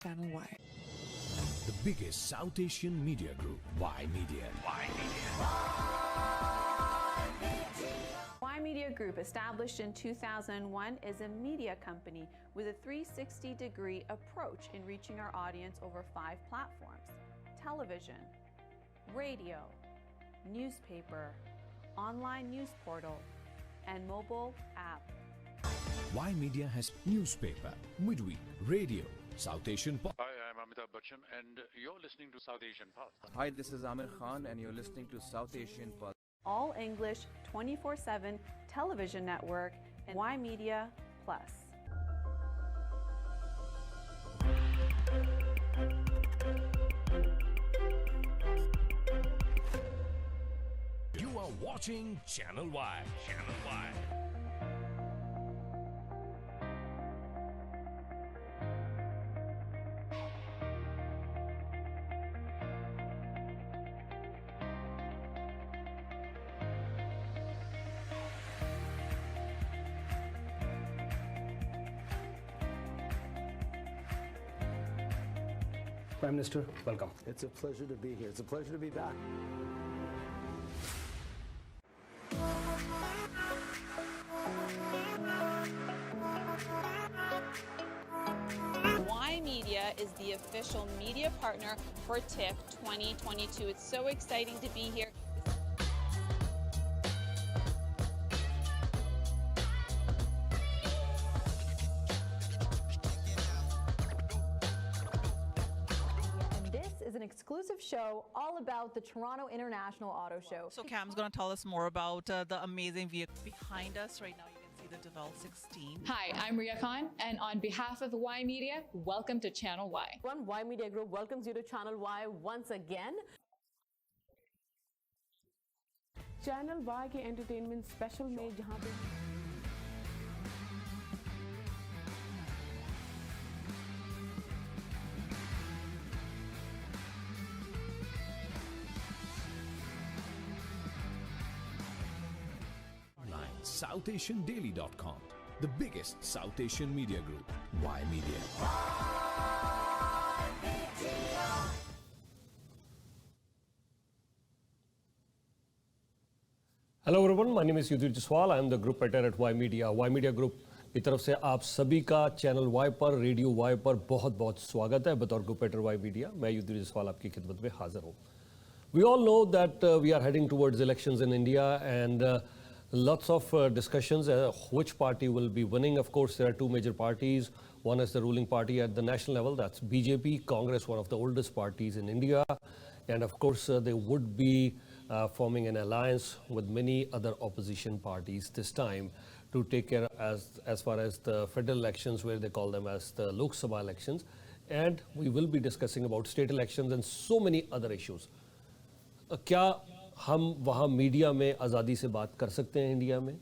Channel Y. The biggest South Asian media group, Y Media. Y Media Group, established in 2001, is a media company with a 360-degree approach in reaching our audience over 5 platforms: television, radio, newspaper, online news portal, and mobile app. Y Media has newspaper, midweek, radio, South Asian pop. Hi, I'm Amitabh Bachchan, and you're listening to South Asian Pulse. Hi, this is Amir Khan, and you're listening to South Asian Pulse. All English 24/7 television network and Y Media Plus. You are watching Channel Y. Channel Y. Prime Minister, welcome. It's a pleasure to be here. It's a pleasure to be back. Y Media is the official media partner for TIFF 2022. It's so exciting to be here. And this is an exclusive show all about the Toronto International Auto Show. So Cam's going to tell us more about the amazing vehicle behind us right now. You can see the Devel 16. Hi, I'm Ria Khan, and on behalf of Y Media, welcome to Channel Y. Y Media Group welcomes you to Channel Y once again. Channel Y के entertainment special में जहां पे Online, SouthAsianDaily.com. The biggest South Asian media group, Y Media. Hello everyone, my name is Yudhir Jaswal. I am the group editor at Y Media. Y Media Group की तरफ से आप सभी का चैनल Y पर, रेडियो Y पर बहुत बहुत स्वागत है. बतौर ग्रुप एडिटर Y Media, मैं युद्धीर जसवाल आपकी खिदमत में हाजिर हूँ. We all know that we are heading towards elections in India, and lots of discussions which party will be winning. Of course, there are two major parties. One is the ruling party at the national level, that's BJP, Congress, one of the oldest parties in India. And of course, they would be forming an alliance with many other opposition parties this time to take care as far as the federal elections, where they call them as the Lok Sabha elections. And we will be discussing about state elections and so many other issues. क्या हम वहाँ media में आज़ादी से बात कर सकते हैं? इंडिया में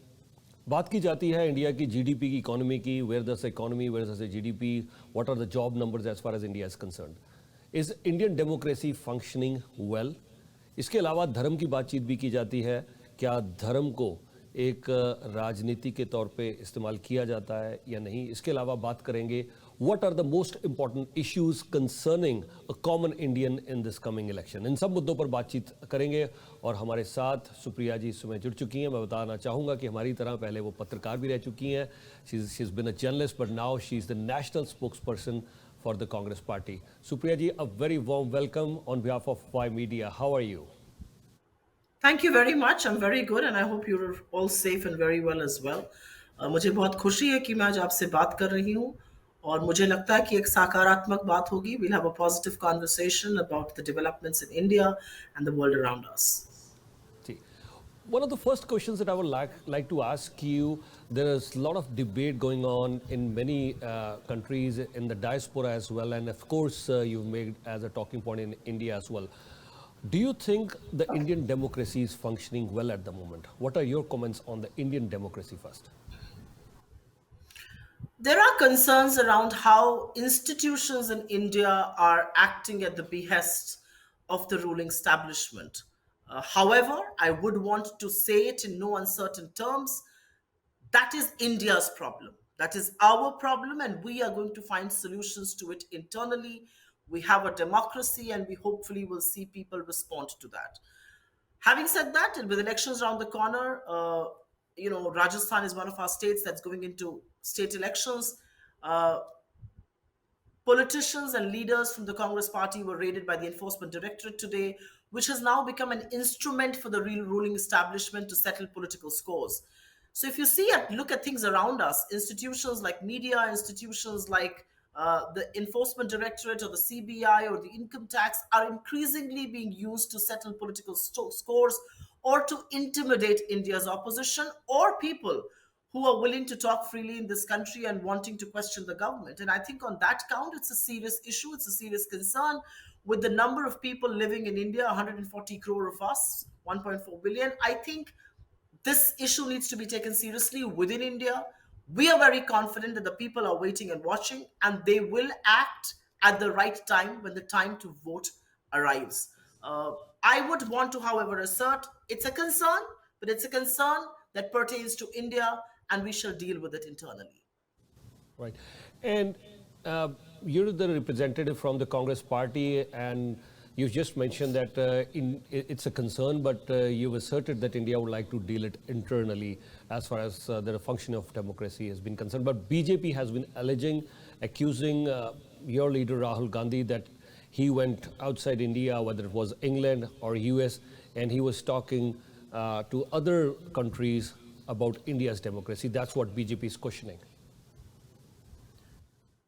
बात की जाती है इंडिया की जीडीपी की, इकोनॉमी की. Where does economy, where does GDP, what are the job numbers as far as India is concerned? Is Indian democracy functioning well? इसके अलावा धर्म की बातचीत भी की जाती है. क्या धर्म को एक राजनीति के तौर पे इस्तेमाल किया जाता है या नहीं? इसके अलावा बात करेंगे what are the most important issues concerning a common Indian in this coming election. इन सब मुद्दों पर बातचीत करेंगे और हमारे साथ सुप्रिया जी इस समय जुड़ चुकी हैं. मैं बताना चाहूँगा कि हमारी तरह पहले वो पत्रकार भी रह चुकी हैं. she's been a journalist, but now she's the national spokesperson for the Congress party. Supriya ji, a very warm welcome on behalf of Y Media. How are you? Thank you very much. I'm very good, and I hope you're all safe and very well as well. मुझे बहुत खुशी है कि मैं आज आपसे बात कर रही हूँ, और मुझे लगता है कि एक सकारात्मक बात होगी. We'll have a positive conversation about the developments in India and the world around us. One of the first questions that I would like to ask you, there is a lot of debate going on in many countries, in the diaspora as well, and of course you've made as a talking point in India as well. Do you think the Indian democracy is functioning well at the moment? What are your comments on the Indian democracy first? There are concerns around how institutions in India are acting at the behest of the ruling establishment. However, I would want to say it in no uncertain terms, that is India's problem. That is our problem, and we are going to find solutions to it internally. We have a democracy, and we hopefully will see people respond to that. Having said that, with elections around the corner, Rajasthan is one of our states that's going into state elections. Politicians and leaders from the Congress party were raided by the Enforcement Directorate today, which has now become an instrument for the real ruling establishment to settle political scores. So if you look at things around us, institutions like media, institutions like the Enforcement Directorate or the CBI or the income tax are increasingly being used to settle political scores or to intimidate India's opposition or people who are willing to talk freely in this country and wanting to question the government. And I think on that count, it's a serious issue. It's a serious concern with the number of people living in India, 140 crore of us, 1.4 billion. I think this issue needs to be taken seriously within India. We are very confident that the people are waiting and watching, and they will act at the right time when the time to vote arrives. I would want to, however, assert it's a concern, but it's a concern that pertains to India, and we shall deal with it internally. Right. And you're the representative from the Congress party, and you just mentioned that it's a concern, but you've asserted that India would like to deal it internally as far as the function of democracy has been concerned. But BJP has been accusing your leader Rahul Gandhi that he went outside India, whether it was England or US, and he was talking to other countries about India's democracy. That's what BJP is questioning.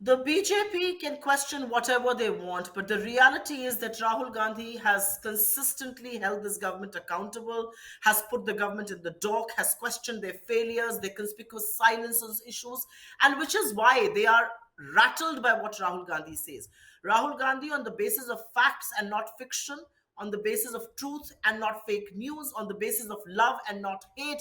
The BJP can question whatever they want, but the reality is that Rahul Gandhi has consistently held this government accountable, has put the government in the dock, has questioned their failures, their conspicuous silence on issues, and which is why they are rattled by what Rahul Gandhi says. Rahul Gandhi, on the basis of facts and not fiction, on the basis of truth and not fake news, on the basis of love and not hate,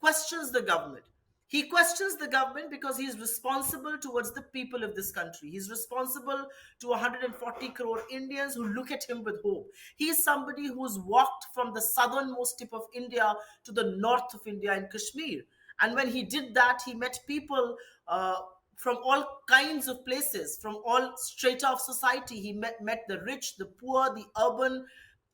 questions the government. He questions the government because he is responsible towards the people of this country. He's responsible to 140 crore Indians who look at him with hope. He is somebody who's walked from the southernmost tip of India to the north of India in Kashmir. And when he did that, he met people from all kinds of places, from all strata of society. He met the rich, the poor, the urban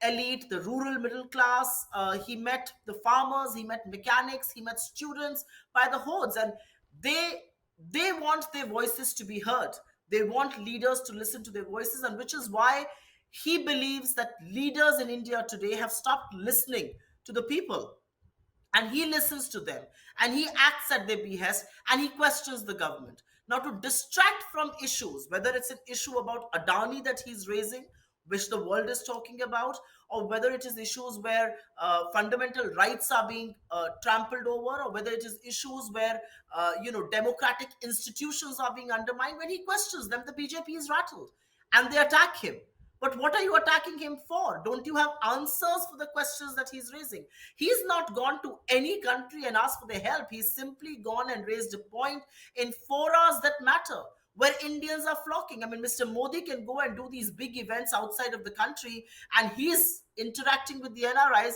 elite, the rural middle class. He met the farmers, he met mechanics, he met students by the hordes, and they want their voices to be heard. They want leaders to listen to their voices, and which is why he believes that leaders in India today have stopped listening to the people. And he listens to them, and he acts at their behest, and he questions the government. Now, to distract from issues, whether it's an issue about Adani that he's raising, which the world is talking about, or whether it is issues where fundamental rights are being trampled over, or whether it is issues where democratic institutions are being undermined, when he questions them, the BJP is rattled and they attack him. But what are you attacking him for? Don't you have answers for the questions that he's raising? He's not gone to any country and asked for their help. He's simply gone and raised a point in forums that matter, where Indians are flocking. I mean, Mr. Modi can go and do these big events outside of the country, and he's interacting with the NRIs.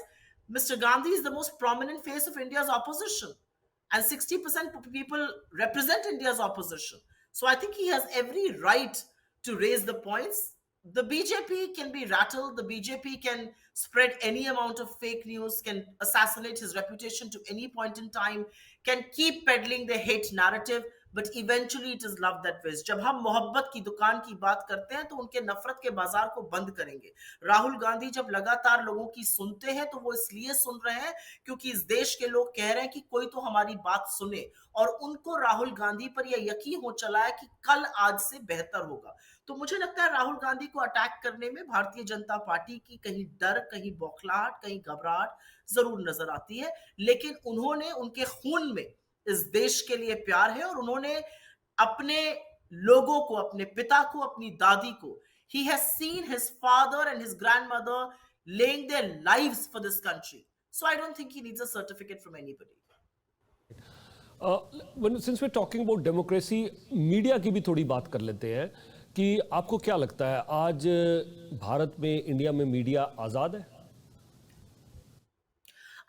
Mr. Gandhi is the most prominent face of India's opposition, and 60% of people represent India's opposition. So I think he has every right to raise the points. The BJP can be rattled. The BJP can spread any amount of fake news, can assassinate his reputation to any point in time, can keep peddling their hate narrative, but eventually it is love that wins. जब हम मोहब्बत की दुकान की बात करते हैं तो उनके नफरत के बाजार को बंद करेंगे. राहुल गांधी जब लगातार लोगों की सुनते हैं तो वो इसलिए सुन रहे हैं क्योंकि इस देश के लोग कह रहे हैं कि कोई तो हमारी बात सुने, और उनको राहुल गांधी पर यह यकीन हो चला है कि कल आज से बेहतर होगा. तो मुझे लगता है राहुल गांधी को अटैक करने में भारतीय जनता पार्टी की कहीं डर, कहीं बौखलाहट, कहीं घबराहट जरूर नजर आती है, लेकिन उन्होंने, उनके खून में इस देश के लिए प्यार है, और उन्होंने अपने लोगों को, अपने पिता को, अपनी दादी को, he has seen his father and his grandmother laying their lives for this country. So I don't think he needs a certificate from anybody. Since we're talking about democracy, media की भी थोड़ी बात कर लेते हैं कि आपको क्या लगता है, आज भारत में, इंडिया में मीडिया आजाद है?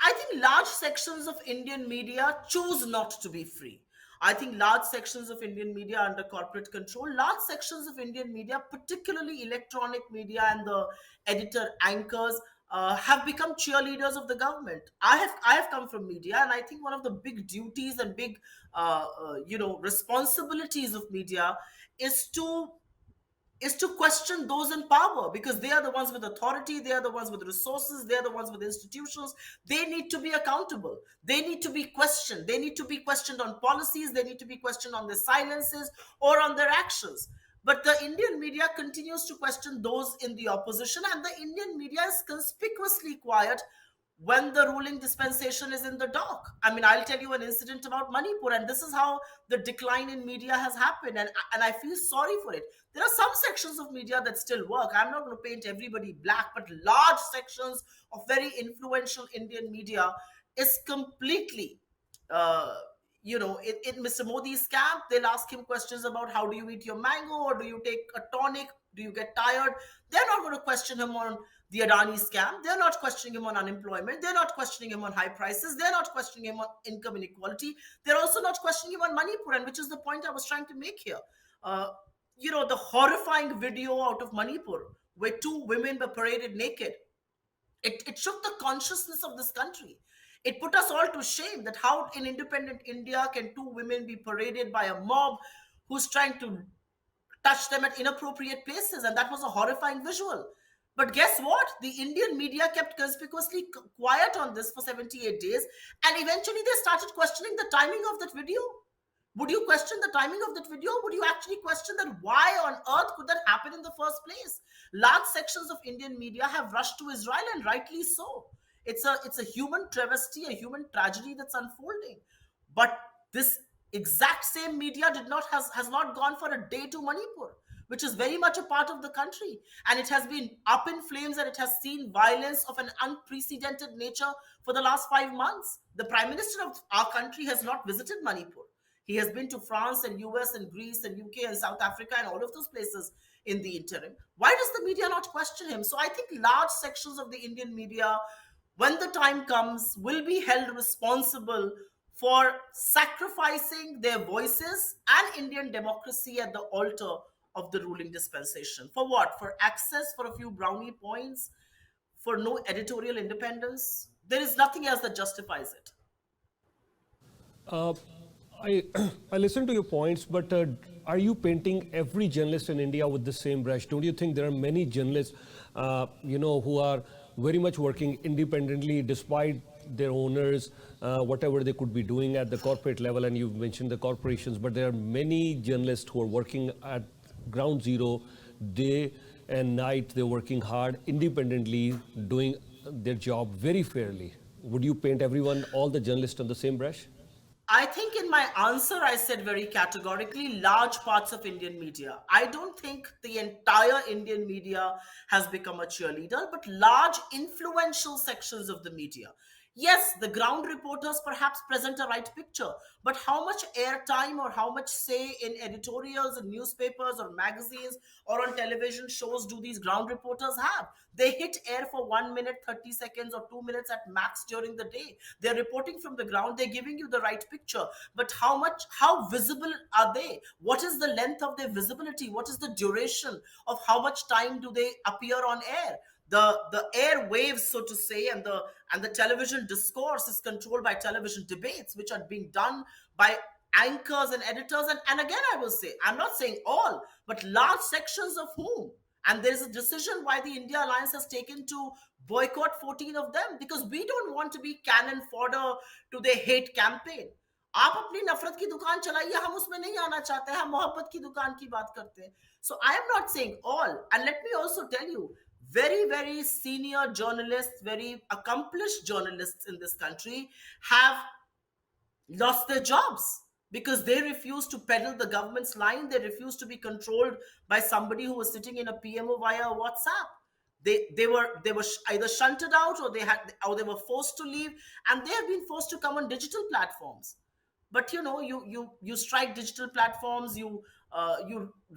I think large sections of Indian media choose not to be free. I think large sections of Indian media are under corporate control. Large sections of Indian media, particularly electronic media and the editor anchors, have become cheerleaders of the government. I have come from media, and I think one of the big duties and big responsibilities of media is to question those in power, because they are the ones with authority, they are the ones with resources, they are the ones with institutions. They need to be accountable, they need to be questioned, they need to be questioned on policies, they need to be questioned on their silences or on their actions. But the Indian media continues to question those in the opposition, and the Indian media is conspicuously quiet when the ruling dispensation is in the dock. I mean, I'll tell you an incident about Manipur, and this is how the decline in media has happened, and I feel sorry for it. There are some sections of media that still work. I'm not going to paint everybody black, but large sections of very influential Indian media is completely in Mr. Modi's camp. They'll ask him questions about how do you eat your mango, or do you take a tonic, do you get tired. They're not going to question him on the Adani scam. They're not questioning him on unemployment. They're not questioning him on high prices. They're not questioning him on income inequality. They're also not questioning him on Manipur, and which is the point I was trying to make here. The horrifying video out of Manipur where two women were paraded naked. It shook the consciousness of this country. It put us all to shame that how in independent India can two women be paraded by a mob who's trying to touch them at inappropriate places. And that was a horrifying visual. But guess what? The Indian media kept conspicuously quiet on this for 78 days. And eventually they started questioning the timing of that video. Would you question the timing of that video? Would you actually question that why on earth could that happen in the first place? Large sections of Indian media have rushed to Israel, and rightly so. It's a human travesty, a human tragedy that's unfolding. But this exact same media has not gone for a day to Manipur, which is very much a part of the country. And it has been up in flames, and it has seen violence of an unprecedented nature for the last 5 months. The Prime Minister of our country has not visited Manipur. He has been to France and US and Greece and UK and South Africa and all of those places in the interim. Why does the media not question him? So I think large sections of the Indian media, when the time comes, will be held responsible for sacrificing their voices and Indian democracy at the altar of the ruling dispensation. For what? For access, for a few brownie points, for no editorial independence? There is nothing else that justifies it. I listen to your points, but are you painting every journalist in India with the same brush? Don't you think there are many journalists, who are very much working independently despite their owners, whatever they could be doing at the corporate level? And you've mentioned the corporations, but there are many journalists who are working at ground zero, day and night. They're working hard, independently, doing their job very fairly. Would you paint everyone, all the journalists, on the same brush? I think in my answer, I said very categorically, large parts of Indian media. I don't think the entire Indian media has become a cheerleader, but large influential sections of the media. Yes, the ground reporters perhaps present a right picture, but how much airtime or how much say in editorials in newspapers or magazines or on television shows do these ground reporters have? They hit air for 1 minute, 30 seconds or 2 minutes at max during the day. They're reporting from the ground, they're giving you the right picture. But how visible are they? What is the length of their visibility? What is the duration of how much time do they appear on air? The air waves, so to say, and the television discourse is controlled by television debates, which are being done by anchors and editors. And again, I will say, I'm not saying all, but large sections of whom. And there is a decision why the India Alliance has taken to boycott 14 of them, because we don't want to be cannon fodder to their hate campaign. आप अपनी नफरत की दुकान चलाइए, हम उसमें नहीं आना चाहते हैं, हम मोहब्बत की दुकान की बात करते हैं. So I am not saying all. And let me also tell you, very, very senior journalists, very accomplished journalists in this country have lost their jobs because they refuse to peddle the government's line. They refuse to be controlled by somebody who was sitting in a PMO via WhatsApp. They were either shunted out or they were forced to leave, and they have been forced to come on digital platforms. But you strike digital platforms, you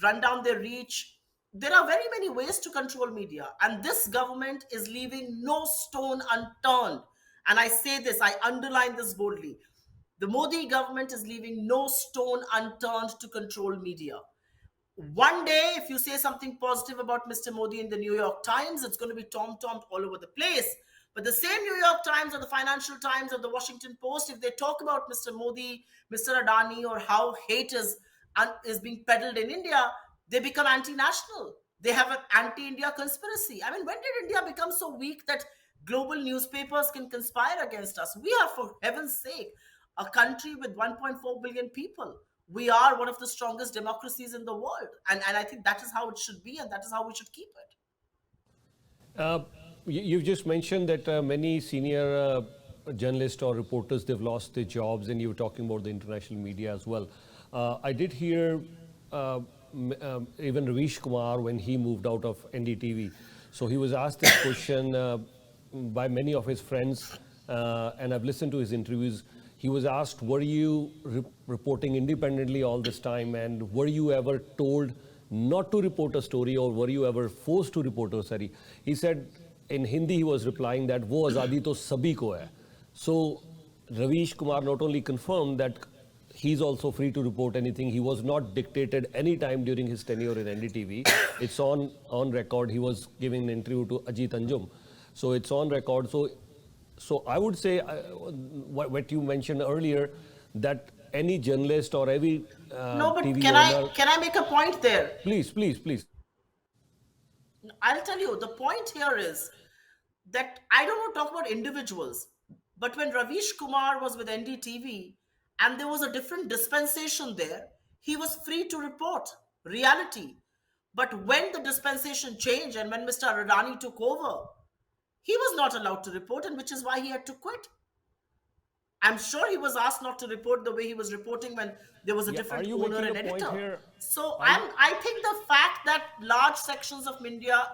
run down their reach. There are very many ways to control media, and this government is leaving no stone unturned. And I say this, I underline this boldly. The Modi government is leaving no stone unturned to control media. One day, if you say something positive about Mr. Modi in the New York Times, it's going to be tom-tommed all over the place. But the same New York Times or the Financial Times or the Washington Post, if they talk about Mr. Modi, Mr. Adani, or how hate is being peddled in India, they become anti-national. They have an anti-India conspiracy. I mean, when did India become so weak that global newspapers can conspire against us? We are, for heaven's sake, a country with 1.4 billion people. We are one of the strongest democracies in the world. And I think that is how it should be, and that is how we should keep it. You've just mentioned that many senior journalists or reporters, they've lost their jobs, and you were talking about the international media as well. I did hear even Ravish Kumar, when he moved out of NDTV, so he was asked this question by many of his friends, and I've listened to his interviews. He was asked, were you reporting independently all this time, and were you ever told not to report a story, or were you ever forced to report a story? He said, in Hindi he was replying that wo azadi to sabhi ko hai. So Ravish Kumar not only confirmed that he's also free to report anything. He was not dictated any time during his tenure in NDTV. It's on record. He was giving an interview to Ajit Anjum. So it's on record. So I would say what you mentioned earlier, that any journalist or every no, but TV can I make a point there? Please. I'll tell you, the point here is that I don't want to talk about individuals, but when Ravish Kumar was with NDTV and there was a different dispensation there, he was free to report reality. But when the dispensation changed and when Mr. Adani took over, he was not allowed to report, and which is why he had to quit. I'm sure he was asked not to report the way he was reporting when there was a different owner and editor. So I think the fact that large sections of media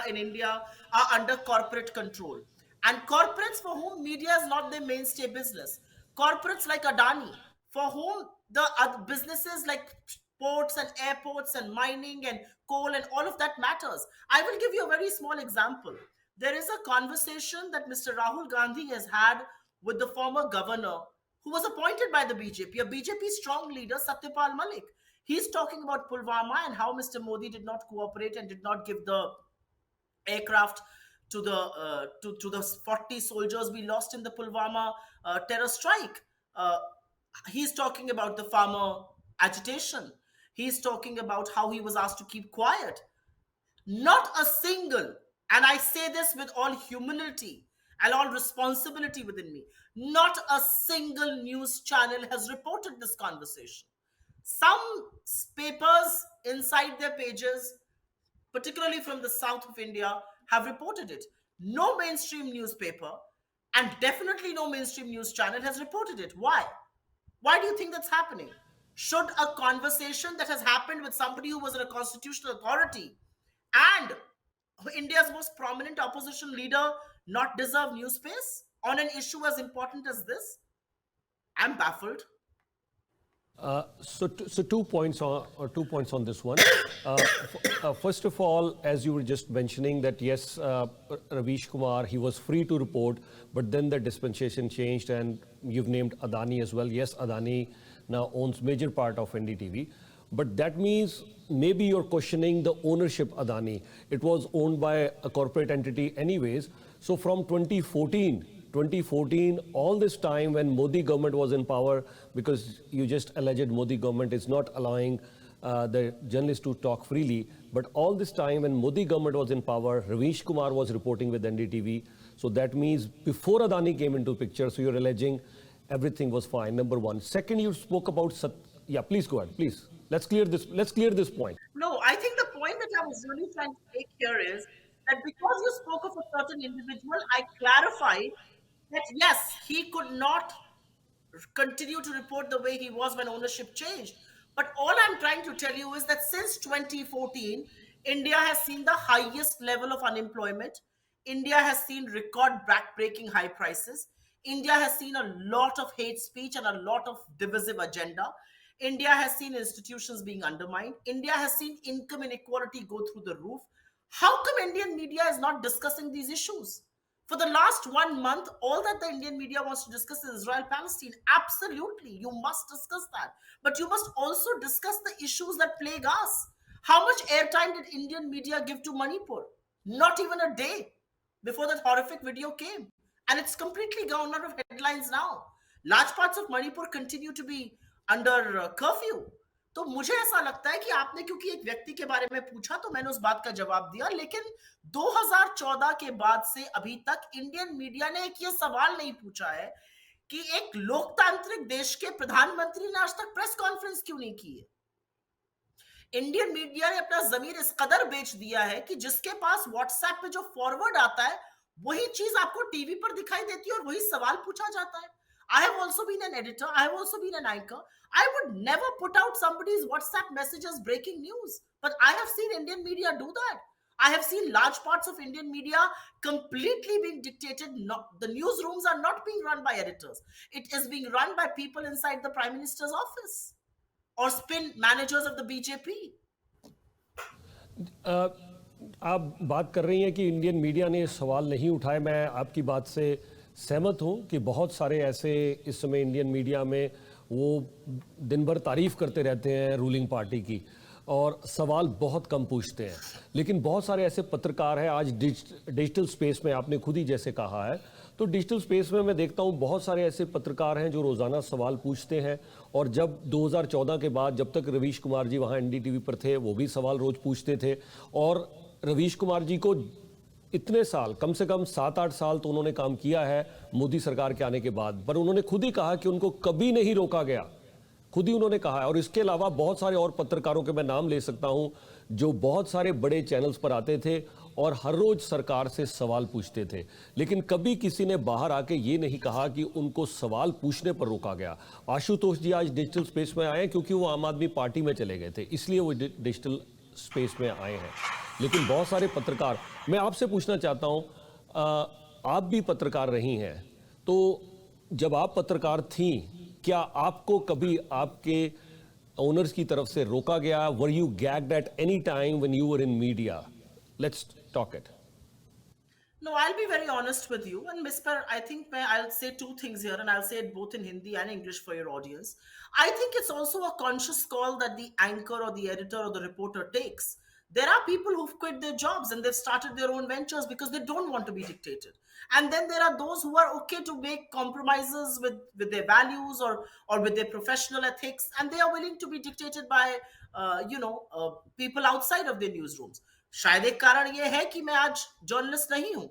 in India are under corporate control, and corporates for whom media is not their mainstay business, corporates like Adani, for whom the businesses like ports and airports and mining and coal and all of that matters. I will give you a very small example. There is a conversation that Mr. Rahul Gandhi has had with the former governor who was appointed by the BJP, a BJP strong leader, Satyapal Malik. He's talking about Pulwama and how Mr. Modi did not cooperate and did not give the aircraft to the 40 soldiers we lost in the Pulwama terror strike. He's talking about the farmer agitation. He's talking about how he was asked to keep quiet. Not a single, and I say this with all humility and all responsibility within me, not a single news channel has reported this conversation. Some papers inside their pages, particularly from the south of India, have reported it. No mainstream newspaper, and definitely no mainstream news channel has reported it. Why? Why do you think that's happening? Should a conversation that has happened with somebody who was in a constitutional authority and India's most prominent opposition leader not deserve news space on an issue as important as this? I'm baffled. So 2 points on this one. First of all, as you were just mentioning that yes, Ravish Kumar, he was free to report, but then the dispensation changed, and you've named Adani as well. Yes, Adani now owns major part of NDTV, but that means maybe you're questioning the ownership Adani. It was owned by a corporate entity anyways. So from 2014, all this time when Modi government was in power, because you just alleged Modi government is not allowing the journalists to talk freely, but all this time when Modi government was in power, Ravish Kumar was reporting with NDTV. So that means before Adani came into picture, so you're alleging everything was fine, number one. Second, you spoke about, yeah, please go ahead, please. Let's clear this point. No, I think the point that I was really trying to make here is that because you spoke of a certain individual, I clarified that yes, he could not continue to report the way he was when ownership changed. But all I'm trying to tell you is that since 2014, India has seen the highest level of unemployment. India has seen record back-breaking high prices. India has seen a lot of hate speech and a lot of divisive agenda. India has seen institutions being undermined. India has seen income inequality go through the roof. How come Indian media is not discussing these issues? For the last 1 month, all that the Indian media wants to discuss is Israel-Palestine. Absolutely, you must discuss that. But you must also discuss the issues that plague us. How much airtime did Indian media give to Manipur? Not even a day before that horrific video came. And it's completely gone out of headlines now. Large parts of Manipur continue to be under curfew. तो मुझे ऐसा लगता है कि आपने क्योंकि एक व्यक्ति के बारे में पूछा तो मैंने उस बात का जवाब दिया, लेकिन 2014 के बाद से अभी तक इंडियन मीडिया ने एक ये सवाल नहीं पूछा है कि एक लोकतांत्रिक देश के प्रधानमंत्री ने आज तक प्रेस कॉन्फ्रेंस क्यों नहीं की है। इंडियन मीडिया ने अपना जमीर इस कदर बेच दिया है कि जिसके पास व्हाट्सएप पे जो फॉरवर्ड आता है वही चीज आपको टीवी पर दिखाई देती है और वही सवाल पूछा जाता है। I have also been an editor. I have also been an anchor. I would never put out somebody's WhatsApp message as breaking news. But I have seen Indian media do that. I have seen large parts of Indian media completely being dictated. The newsrooms are not being run by editors. It is being run by people inside the Prime Minister's office or spin managers of the BJP. आप बात कर रही हैं कि Indian media ने सवाल नहीं उठाए। मैं आपकी बात से सहमत हूं कि बहुत सारे ऐसे इस समय इंडियन मीडिया में वो दिन भर तारीफ करते रहते हैं रूलिंग पार्टी की और सवाल बहुत कम पूछते हैं। लेकिन बहुत सारे ऐसे पत्रकार हैं आज डिजिटल स्पेस में, आपने खुद ही जैसे कहा है, तो डिजिटल स्पेस में मैं देखता हूं बहुत सारे ऐसे पत्रकार हैं जो रोज़ाना सवाल पूछते हैं। और जब 2014 के बाद जब तक रवीश कुमार जी वहाँ एनडीटीवी पर थे वो भी सवाल रोज़ पूछते थे। और रवीश कुमार जी को इतने साल, कम से कम 7-8 साल तो उन्होंने काम किया है मोदी सरकार के आने के बाद, पर उन्होंने खुद ही कहा कि उनको कभी नहीं रोका गया, खुद ही उन्होंने कहा है। और इसके अलावा बहुत सारे और पत्रकारों के मैं नाम ले सकता हूं जो बहुत सारे बड़े चैनल्स पर आते थे और हर रोज सरकार से सवाल पूछते थे, लेकिन कभी किसी ने बाहर आके ये नहीं कहा कि उनको सवाल पूछने पर रोका गया। आशुतोष जी आज डिजिटल स्पेस में आए क्योंकि वो आम आदमी पार्टी में चले गए थे, इसलिए वो डिजिटल स्पेस में आए हैं। लेकिन बहुत सारे पत्रकार, मैं आपसे पूछना चाहता हूं, आप भी पत्रकार रही हैं, तो जब आप पत्रकार थीं क्या आपको कभी आपके ओनर्स की तरफ से रोका गया? Were you gagged at any time when you were in media? Let's talk it. No, I'll be very honest with you. And Miss Per, I think I'll say two things here, and I'll say it both in Hindi and English for your audience. I think it's also a conscious call that the anchor or the editor or the reporter takes. There are people who've quit their jobs and they've started their own ventures because they don't want to be dictated. And then there are those who are okay to make compromises with their values or with their professional ethics, and they are willing to be dictated by, people outside of their newsrooms. शायद एक कारण ये है कि मैं आज journalist नहीं हूं।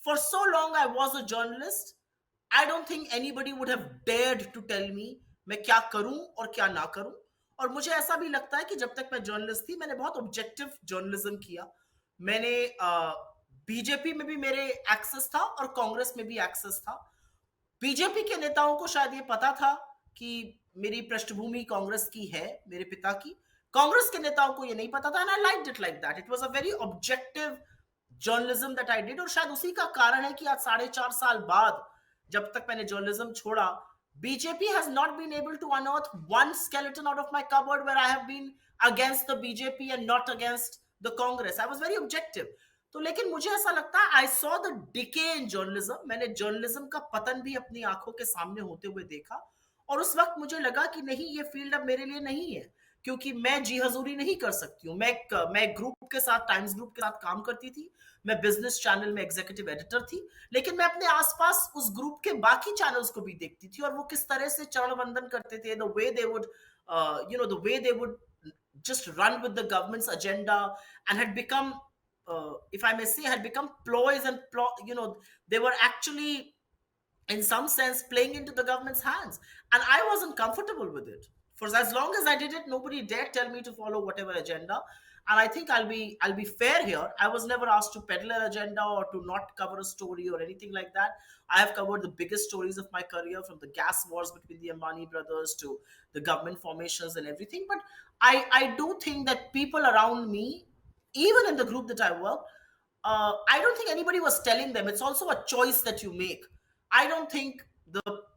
For so long I was a journalist, I don't think anybody would have dared to tell me मैं क्या करूं और क्या ना करूं। और मुझे ऐसा भी लगता है कि जब तक मैं जर्नलिस्ट थी मैंने बहुत ऑब्जेक्टिव जर्नलिज्म किया। मैंने बीजेपी में भी मेरे एक्सेस था और कांग्रेस में भी एक्सेस था। बीजेपी के नेताओं को शायद ये पता था कि मेरी पृष्ठभूमि कांग्रेस की है, मेरे पिता की। कांग्रेस के नेताओं को ये नहीं पता था, and I liked it like that. It was a very objective journalism that I did. और शायद उसी का कारण है कि आज 4.5 साल बाद जब तक मैंने जर्नलिज्म छोड़ा, BJP has not been able to unearth one skeleton out of my cupboard where I have been against the BJP and not against the Congress. I was very objective. तो लेकिन मुझे ऐसा लगता है I saw the decay in journalism. मैंने journalism का पतन भी अपनी आंखों के सामने होते हुए देखा, और उस वक्त मुझे लगा कि नहीं, ये फील्ड अब मेरे लिए नहीं है, क्योंकि मैं जी हजूरी नहीं कर सकती हूँ। मैं ग्रुप के साथ, टाइम्स ग्रुप के साथ काम करती थी, मैं बिजनेस चैनल में एग्जीक्यूटिव एडिटर थी, लेकिन मैं अपने आसपास उस ग्रुप के बाकी चैनल्स को भी देखती थी और वो किस तरह से चरण वंदन करते थे, the way they would just run with the government's agenda and had become, if I may say, had become ploys and they were actually in some sense playing into the government's hands, and I wasn't comfortable with it. For as long as I did it, nobody dared tell me to follow whatever agenda. And I think I'll be fair here. I was never asked to peddle an agenda or to not cover a story or anything like that. I have covered the biggest stories of my career, from the gas wars between the Ambani brothers to the government formations and everything. But I do think that people around me, even in the group that I work, I don't think anybody was telling them. It's also a choice that you make. I don't think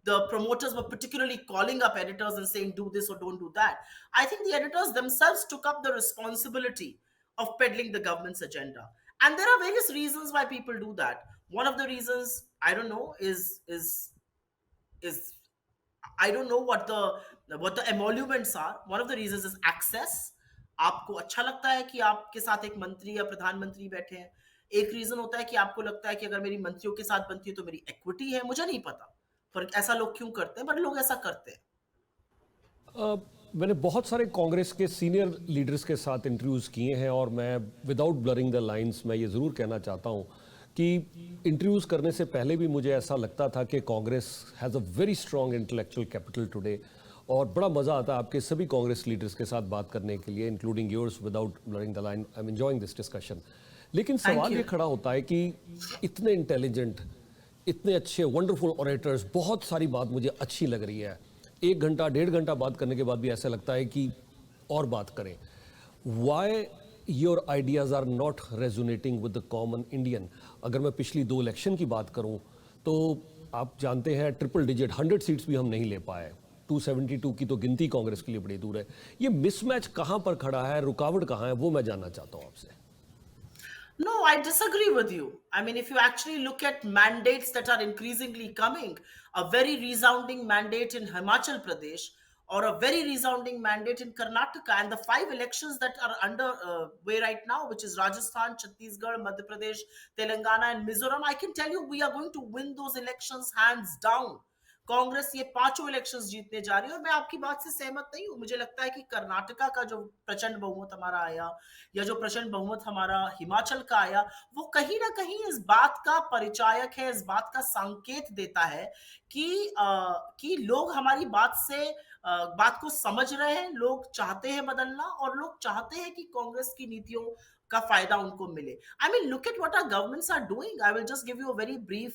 the promoters were particularly calling up editors and saying, do this or don't do that. I think the editors themselves took up the responsibility of peddling the government's agenda. And there are various reasons why people do that. One of the reasons, I don't know, is I don't know what the emoluments are. One of the reasons is access. आपको अच्छा लगता है कि आपके साथ एक मंत्री या प्रधानमंत्री बैठे हैं. एक रीजन होता है कि आपको लगता है कि अगर मेरी मंत्रियों के साथ बनती है तो मेरी इक्विटी है. मुझे नहीं पता पर ऐसा लोग क्यों करते हैं, पर लोग ऐसा करते हैं. मैंने बहुत सारे कांग्रेस के सीनियर लीडर्स के साथ इंटरव्यूज़ किए हैं और मैं विदाउट ब्लरिंग द लाइंस मैं ये ज़रूर कहना चाहता हूँ कि इंटरव्यूज़ करने से पहले भी मुझे ऐसा लगता था कि Congress has a very strong intellectual capital today और बड़ा मज़ा आता है आपके सभी कांग्रेस लीडर्स के साथ बात करने के लिए, including yours. Without blurring the line, I am enjoying this discussion. लेकिन सवाल ये खड़ा होता है कि इतने इंटेलिजेंट, इतने अच्छे वंडरफुल ऑरेटर्स, बहुत सारी बात मुझे अच्छी लग रही है. 1 घंटा 1.5 घंटा बात करने के बाद भी ऐसा लगता है कि और बात करें. Why your ideas are not resonating with the common Indian? अगर मैं पिछली 2 इलेक्शन की बात करूं तो आप जानते हैं ट्रिपल डिजिट 100 सीट्स भी हम नहीं ले पाए. 272 की तो गिनती कांग्रेस के लिए बड़ी दूर है. ये मिसमैच कहां पर खड़ा है, रुकावट कहां है, वो मैं जानना चाहता हूं आपसे. No, I disagree with you. I mean, if you actually look at mandates that are increasingly coming, a very resounding mandate in Himachal Pradesh or a very resounding mandate in Karnataka, and the 5 elections that are under way right now, which is Rajasthan, Chhattisgarh, Madhya Pradesh, Telangana, and Mizoram, I can tell you we are going to win those elections hands down. Congress ये 5 elections जीतने जा रही है और मैं आपकी बात से सहमत नहीं हूं. मुझे लगता है कि कर्नाटका का जो प्रचंड बहुमत हमारा आया या जो प्रचंड बहुमत हमारा हिमाचल का आया, वो कहीं ना कहीं इस बात का परिचायक है, इस बात का संकेत देता है कि लोग हमारी बात को समझ रहे हैं, लोग चाहते हैं बदलना और लोग चाहते हैं कि कांग्रेस की नीतियों का फायदा उनको मिले. I mean, look at what our governments are doing. I will just give you a very brief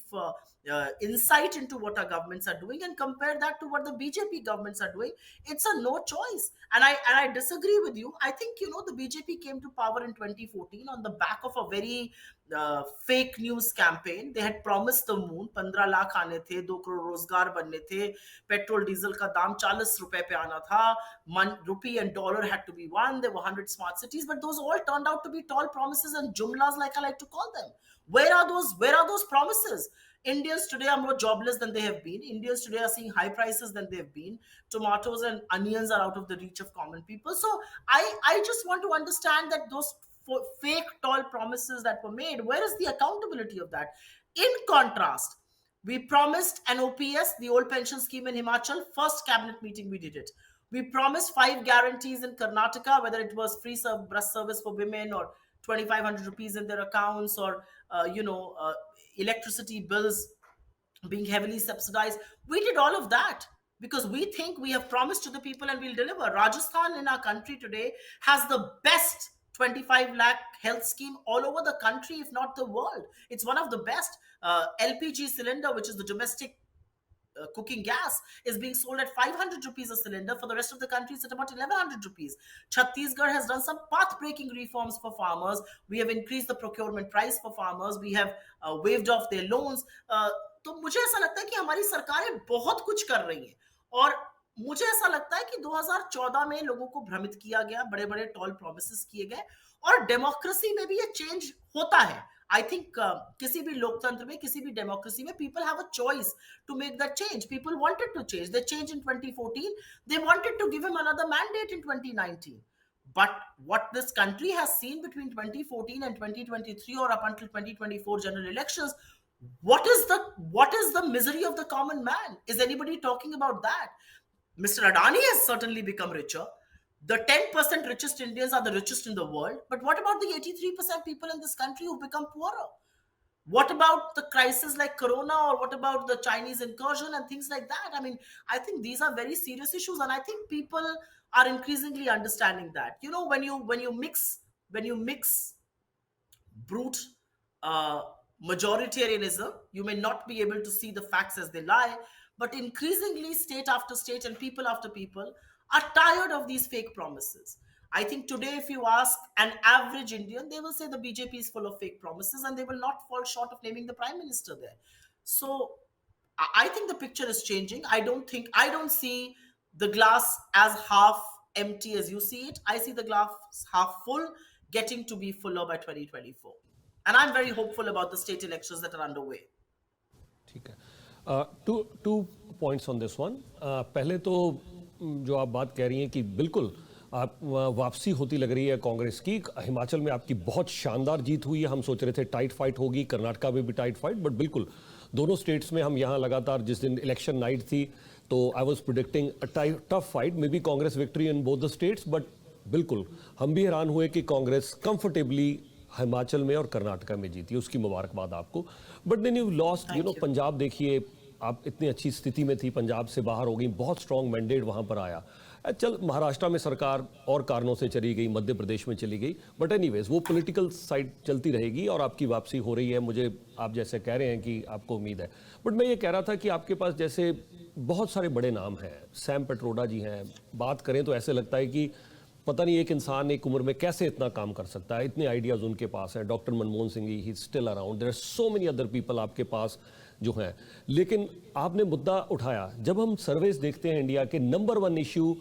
insight into what our governments are doing and compare that to what the BJP governments are doing. It's a no choice. And I disagree with you. I think, the BJP came to power in 2014 on the back of a very fake news campaign. They had promised the moon. 15 lakh आने थे, 2 करोड़ रोजगार बनने थे, petrol diesel का दाम 40 रुपए पे आना था, rupee and dollar had to be one, there were 100 smart cities, but those all turned out to be tall promises and jumlas, like I like to call them. Where are those promises? Indians today are more jobless than they have been. Indians today are seeing high prices than they've been. Tomatoes and onions are out of the reach of common people. So I just want to understand that those fake tall promises that were made, where is the accountability of that? In contrast, we promised an OPS, the old pension scheme in Himachal. First cabinet meeting we did it. We promised 5 guarantees in Karnataka, whether it was free bus service for women or 2,500 rupees in their accounts or electricity bills being heavily subsidized. We did all of that because we think we have promised to the people and we'll deliver. Rajasthan in our country today has the best 25 lakh health scheme all over the country, if not the world. It's one of the best. LPG cylinder, which is the domestic cooking gas, is being sold at 500 rupees a cylinder. For the rest of the country, it's at about 1100 rupees. Chhattisgarh has done some path-breaking reforms for farmers. We have increased the procurement price for farmers. We have waived off their loans. तो मुझे ऐसा लगता है कि हमारी सरकारें बहुत कुछ कर रही हैं और मुझे ऐसा लगता है कि 2014 में लोगों को भ्रमित किया गया, बड़े बड़े टॉल प्रोमिसेस किए गए और डेमोक्रेसी में भी ये चेंज होता है. I think किसी भी लोकतंत्र में, किसी भी डेमोक्रेसी में, people have a choice to make that change. People wanted to change. They changed in 2014. They wanted to give him another mandate in 2019. But what this country has seen between 2014 and 2023 or up until 2024 general elections, what is the misery of the common man? Is anybody talking about that? Mr. Adani has certainly become richer. The 10% richest Indians are the richest in the world. But what about the 83% people in this country who become poorer? What about the crisis like Corona, or what about the Chinese incursion and things like that? I mean, I think these are very serious issues, and I think people are increasingly understanding that. When you mix brute majoritarianism, you may not be able to see the facts as they lie, but increasingly state after state and people after people are tired of these fake promises. I think today, if you ask an average Indian, they will say the BJP is full of fake promises and they will not fall short of naming the prime minister there. So I think the picture is changing. I don't see the glass as half empty as you see it. I see the glass half full, getting to be fuller by 2024. And I'm very hopeful about the state elections that are underway. ठीक है, two points on this one. पहले तो जो आप बात कह रही हैं कि बिल्कुल आप वापसी होती लग रही है कांग्रेस की। हिमाचल में आपकी बहुत शानदार जीत हुई है, हम सोच रहे थे टाइट फाइट होगी, कर्नाटका में भी टाइट फाइट, बट बिल्कुल दोनों स्टेट्स में हम यहाँ लगातार, जिस दिन इलेक्शन नाइट थी तो I was predicting a tough fight, may be Congress victory in both the states, but बिल्कुल हम भी हैरान हुए कि कांग्रेस कंफर्टेबली हिमाचल में और कर्नाटका में जीती, उसकी मुबारकबाद आपको। But then you lost, you know, Punjab देखिए, आप इतनी अच्छी स्थिति में थी, पंजाब से बाहर हो गई, बहुत स्ट्रॉन्ग मैंडेट वहां पर आया। चल, महाराष्ट्र में सरकार और कारणों से चली गई, मध्य प्रदेश में चली गई, बट एनीवेज वो पॉलिटिकल साइड चलती रहेगी और आपकी वापसी हो रही है, मुझे आप जैसे कह रहे हैं कि आपको उम्मीद है। बट मैं ये कह रहा था कि आपके पास जैसे बहुत सारे बड़े नाम हैं, सैम पेट्रोडा जी हैं, बात करें तो ऐसे लगता है कि पता नहीं एक इंसान एक उम्र में कैसे इतना काम कर सकता है, इतने आइडियाज उनके पास हैं। Doctor Manmohan Singh he still around, there are so many other people आपके पास जो हैं। लेकिन आपने मुद्दा उठाया, जब हम सर्वेस देखते हैं इंडिया के, नंबर वन इशू,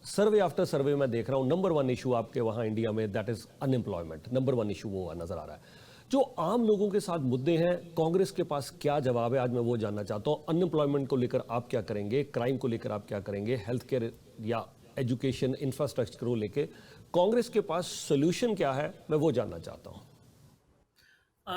सर्वे आफ्टर सर्वे मैं देख रहा हूँ, नंबर वन इशू आपके वहाँ इंडिया में that is unemployment, number one issue वो नजर आ रहा है। जो आम लोगों के साथ मुद्दे हैं, कांग्रेस के पास क्या जवाब है, आज मैं वो जानना चाहता हूँ। अनएम्प्लॉयमेंट को लेकर आप क्या करेंगे, क्राइम को लेकर आप क्या करेंगे, हेल्थ केयर या एजुकेशन इंफ्रास्ट्रक्चर को लेकर कांग्रेस के पास सोल्यूशन क्या है, मैं वो जानना चाहता हूँ।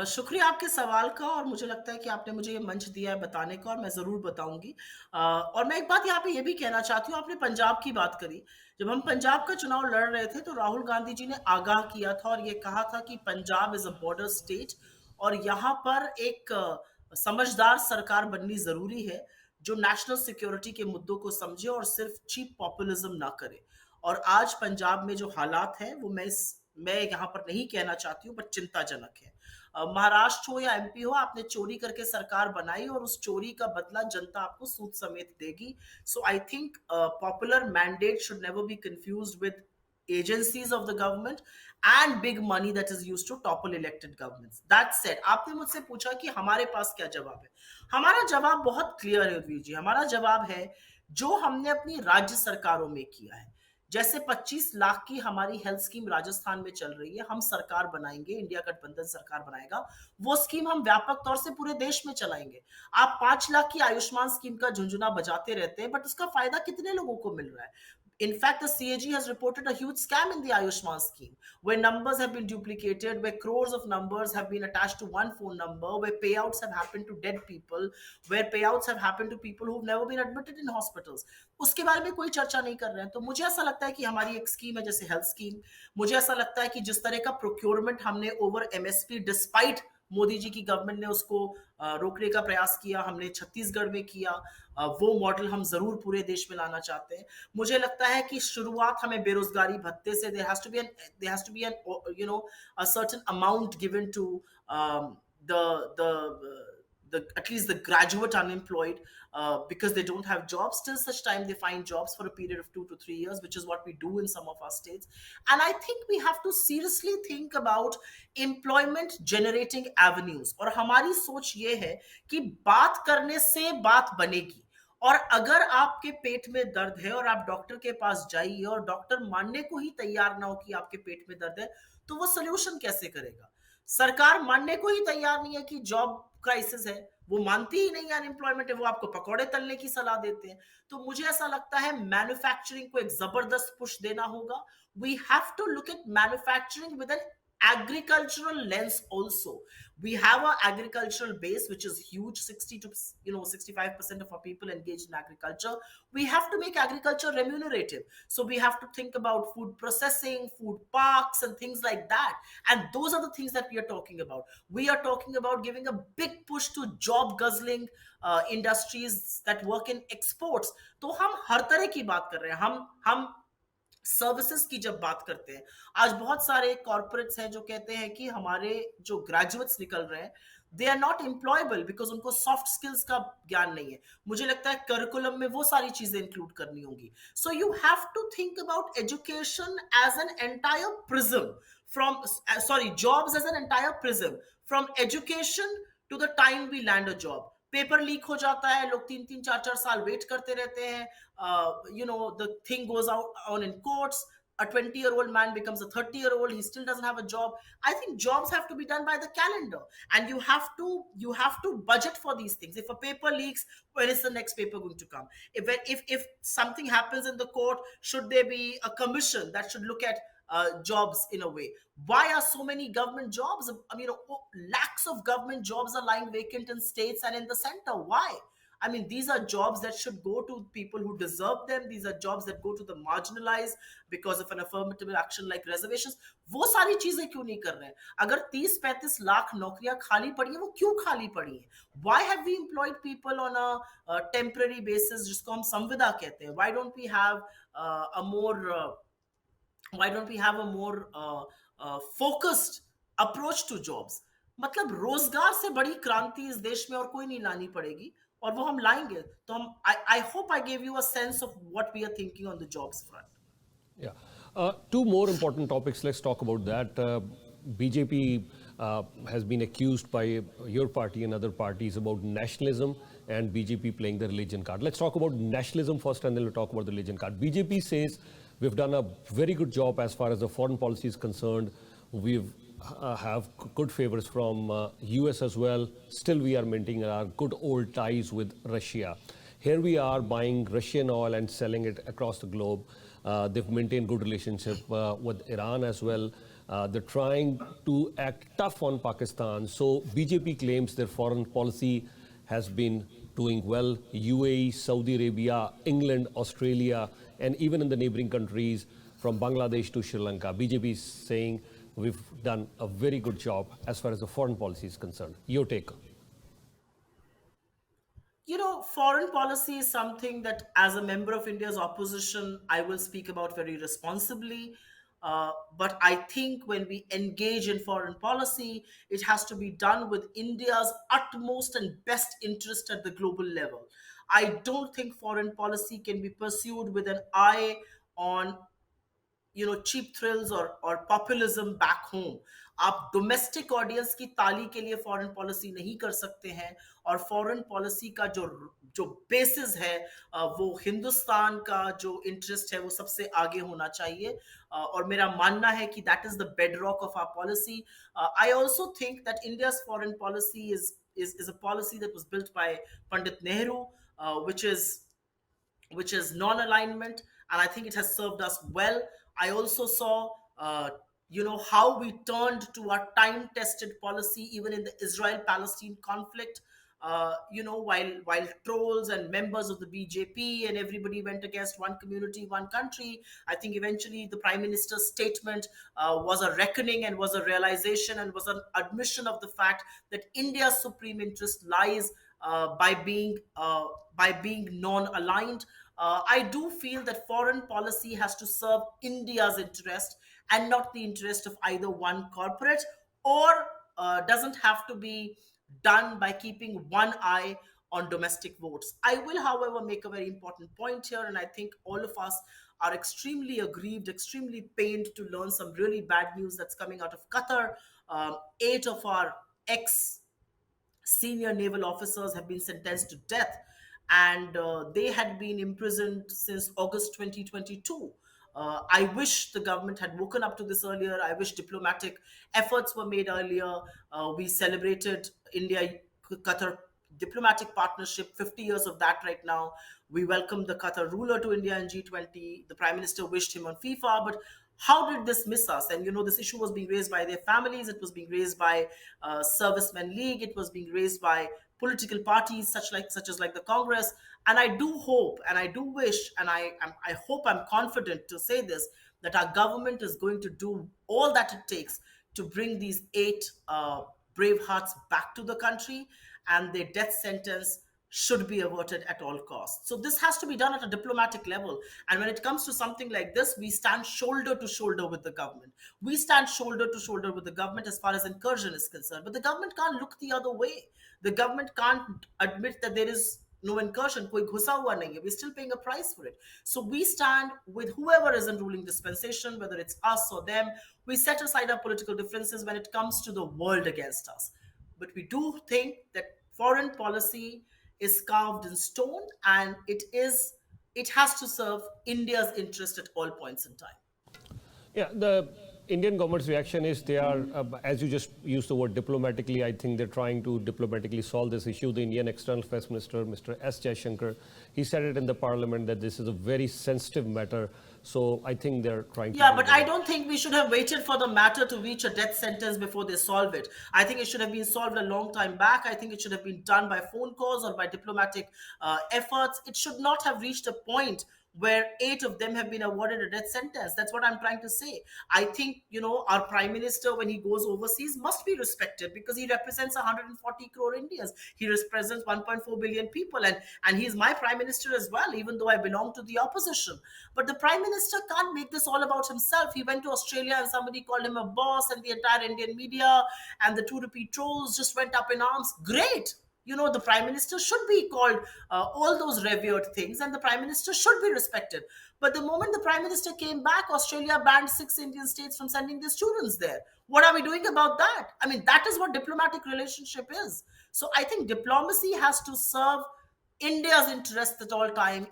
शुक्रिया आपके सवाल का, और मुझे लगता है कि आपने मुझे ये मंच दिया है बताने का, और मैं जरूर बताऊंगी। और मैं एक बात यहाँ पे ये भी कहना चाहती हूँ, आपने पंजाब की बात करी। जब हम पंजाब का चुनाव लड़ रहे थे तो राहुल गांधी जी ने आगाह किया था और ये कहा था कि Punjab is a border state और यहाँ पर एक समझदार सरकार बननी जरूरी है जो नेशनल सिक्योरिटी के मुद्दों को समझे और सिर्फ चीप पॉपुलिज्म ना करे। और आज पंजाब में जो हालात हैं वो मैं यहाँ पर नहीं कहना चाहती हूँ, बट चिंताजनक है। महाराष्ट्र हो या एमपी हो, आपने चोरी करके सरकार बनाई और उस चोरी का बदला जनता आपको सूद समेत देगी। So I think popular mandate should never be confused with agencies of the government and big money that is used to topple elected governments. That said, आपने मुझसे पूछा कि हमारे पास क्या जवाब है। हमारा जवाब बहुत क्लियर है उदवीर जी। हमारा जवाब है जो हमने अपनी राज्य सरकारों में किया है। जैसे 25 लाख की हमारी हेल्थ स्कीम राजस्थान में चल रही है, हम सरकार बनाएंगे, इंडिया गठबंधन सरकार बनाएगा, वो स्कीम हम व्यापक तौर से पूरे देश में चलाएंगे। आप 5 लाख की आयुष्मान स्कीम का झुंझुना बजाते रहते हैं, बट उसका फायदा कितने लोगों को मिल रहा है? In fact, the CAG has reported a huge scam in the Ayushman scheme, where numbers have been duplicated, where crores of numbers have been attached to one phone number, where payouts have happened to dead people, where payouts have happened to people who've never been admitted in hospitals. उसके बारे में कोई चर्चा नहीं कर रहे हैं। तो मुझे ऐसा लगता है कि हमारी एक स्कीम है जैसे हेल्थ स्कीम, मुझे ऐसा लगता है कि जिस तरह का प्रोक्योरमेंट हमने over MSP despite Modi ji की गवर्नमेंट ने उसको रोकने का प्रयास किया, हमने छत्तीसगढ़ में किया, वो मॉडल हम जरूर पूरे देश में लाना चाहते हैं। मुझे लगता है कि शुरुआत हमें बेरोजगारी भत्ते से, there has to be an you know a certain amount given to the at least the graduate unemployed, because they don't have jobs till such time they find jobs for a period of 2 to 3 years, which is what we do in some of our states. And I think we have to seriously think about employment generating avenues. और हमारी सोच ये है कि बात करने से बात बनेगी, और अगर आपके पेट में दर्द है और आप डॉक्टर के पास जाइए और डॉक्टर मानने को ही तैयार ना हो कि आपके पेट में दर्द है, तो वो सोल्यूशन कैसे करेगा? सरकार मानने को ही तैयार नहीं है कि जॉब क्राइसिस है, वो मानती ही नहीं है अनएम्प्लॉयमेंट है, वो आपको पकौड़े तलने की सलाह देते हैं। तो मुझे ऐसा लगता है मैन्युफैक्चरिंग को एक जबरदस्त पुश देना होगा। We have to look at manufacturing with an agricultural lens also. We have an agricultural base which is huge, 60 to 65% of our people engaged in agriculture. We have to make agriculture remunerative, so we have to think about food processing, food parks and things like that. And those are the things that we are talking about. We are talking about giving a big push to job guzzling industries that work in exports. तो हम हर तरह की बात कर रहे हैं। हम services की जब बात करते हैं, आज बहुत सारे कॉर्पोरेट्स हैं जो कहते हैं कि हमारे जो ग्रेजुएट्स निकल रहे हैं, they are not employable because उनको सॉफ्ट स्किल्स का ज्ञान नहीं है। मुझे लगता है करिकुलम में वो सारी चीजें इंक्लूड करनी होंगी। So you have to think about education as an entire prism from jobs as an entire prism from education to the time we land a job. Paper leak हो जाता है, लोग 3-4 साल वेट करते रहते हैं, the thing goes out on in courts, a 20-year-old man becomes a 30-year-old, he still doesn't have a job. I think jobs have to be done by the calendar, and you have to budget for these things. If a paper leaks, when is the next paper going to come? If something happens in the court, should there be a commission that should look at jobs in a way? Why are so many government jobs? I mean, lakhs of government jobs are lying vacant in states and in the center. Why? I mean, these are jobs that should go to people who deserve them. These are jobs that go to the marginalized because of an affirmative action like reservations. वो सारी चीजें क्यों नहीं कर रहे हैं? अगर 30-35 लाख नौकरियां खाली पड़ी हैं, वो क्यों खाली पड़ी हैं? Why have we employed people on a temporary basis, जिसको हम संविदा कहते हैं? Why don't we have a more focused approach to jobs? मतलब रोजगार से बड़ी क्रांति इस देश में और कोई नहीं लानी पड़ेगी, और वो हम लाएंगे. तो हम I hope I gave you a sense of what we are thinking on the jobs front. Yeah. Two more important topics. Let's talk about that. BJP has been accused by your party and other parties about nationalism and BJP playing the religion card. Let's talk about nationalism first, and then we'll talk about the religion card. BJP says we've done a very good job as far as the foreign policy is concerned. We've have good favors from US as well. Still, we are maintaining our good old ties with Russia. Here we are buying Russian oil and selling it across the globe. They've maintained good relationship with Iran as well. They're trying to act tough on Pakistan. So BJP claims their foreign policy has been doing well. UAE, Saudi Arabia, England, Australia, and even in the neighboring countries from Bangladesh to Sri Lanka, BJP is saying we've done a very good job as far as the foreign policy is concerned. Your take? You know, foreign policy is something that, as a member of India's opposition, I will speak about very responsibly. But I think when we engage in foreign policy, it has to be done with India's utmost and best interest at the global level. I don't think foreign policy can be pursued with an eye on cheap thrills or populism back home. आप domestic audience की ताली के लिए foreign policy नहीं कर सकते हैं, और फॉरेन पॉलिसी का जो जो बेसिस है वो हिंदुस्तान का जो इंटरेस्ट है वो सबसे आगे होना चाहिए, और मेरा मानना है कि that is the bedrock of our policy. I also think that India's foreign policy is a policy that was built by Pandit Nehru, which is non-alignment, and I think it has served us well. I also saw how we turned to our time-tested policy even in the Israel-Palestine conflict. While trolls and members of the BJP and everybody went against one community, one country, I think eventually the Prime Minister's statement was a reckoning and was a realization and was an admission of the fact that India's supreme interest lies by being non-aligned. I do feel that foreign policy has to serve India's interest and not the interest of either one corporate, or doesn't have to be done by keeping one eye on domestic votes. I will, however, make a very important point here, and I think all of us are extremely aggrieved, extremely pained to learn some really bad news that's coming out of Qatar. 8 of our ex-senior naval officers have been sentenced to death, and they had been imprisoned since August 2022. I wish the government had woken up to this earlier. I wish diplomatic efforts were made earlier. We celebrated India-Qatar diplomatic partnership, 50 years of that right now. We welcomed the Qatar ruler to India in G20. The Prime Minister wished him on FIFA, but how did this miss us? And this issue was being raised by their families. It was being raised by Servicemen League. It was being raised by political parties such as the Congress. And I do hope, and I do wish, and I hope, I'm confident to say this, that our government is going to do all that it takes to bring these 8 brave hearts back to the country, and their death sentence should be averted at all costs. So this has to be done at a diplomatic level. And when it comes to something like this, we stand shoulder to shoulder with the government. We stand shoulder to shoulder with the government as far as incursion is concerned. But the government can't look the other way. The government can't admit that there is no incursion. Koi ghusa hua nahi hai. We're still paying a price for it. So we stand with whoever is in ruling dispensation, whether it's us or them. We set aside our political differences when it comes to the world against us. But we do think that foreign policy is carved in stone, and it has to serve India's interest at all points in time. Yeah, the Indian government's reaction is they are, as you just used the word diplomatically, I think they're trying to diplomatically solve this issue. The Indian External Affairs Minister, Mr. S. Jaishankar, he said it in the parliament that this is a very sensitive matter. So I think they're trying to... Yeah, but I don't think we should have waited for the matter to reach a death sentence before they solve it. I think it should have been solved a long time back. I think it should have been done by phone calls or by diplomatic efforts. It should not have reached a point where 8 of them have been awarded a death sentence. That's what I'm trying to say. I think, our prime minister, when he goes overseas, must be respected because he represents 140 crore Indians. He represents 1.4 billion people, and he's my prime minister as well, even though I belong to the opposition. But the prime minister can't make this all about himself. He went to Australia and somebody called him a boss, and the entire Indian media and the 2 rupee trolls just went up in arms. Great. The prime minister should be called all those revered things, and the prime minister should be respected. But the moment the prime minister came back, Australia banned 6 Indian states from sending their students there. What are we doing about that? I mean, that is what diplomatic relationship is. So I think diplomacy has to serve India's interests at all time.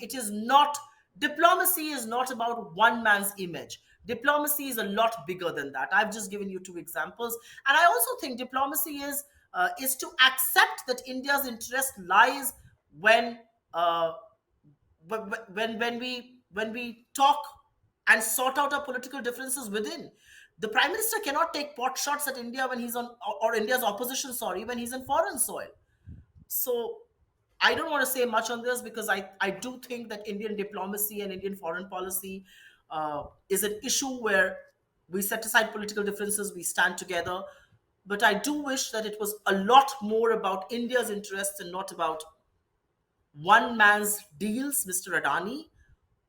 Diplomacy is not about one man's image. Diplomacy is a lot bigger than that. I've just given you 2 examples. And I also think diplomacy is to accept that India's interest lies when we talk and sort out our political differences within. The prime minister cannot take pot shots at India when he's on, or India's opposition, when he's in foreign soil. So I don't want to say much on this because I do think that Indian diplomacy and Indian foreign policy is an issue where we set aside political differences, we stand together. But I do wish that it was a lot more about India's interests and not about one man's deals, Mr. Adani,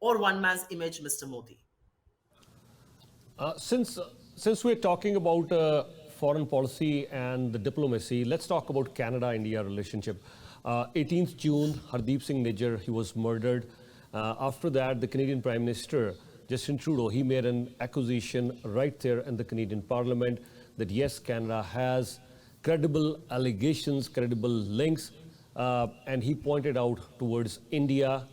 or one man's image, Mr. Modi. Since we're talking about foreign policy and the diplomacy, let's talk about Canada-India relationship. 18th June, Hardeep Singh Nijjar, he was murdered. After that, the Canadian Prime Minister, Justin Trudeau, he made an accusation right there in the Canadian Parliament that yes, Canada has credible allegations, credible links, and he pointed out towards India.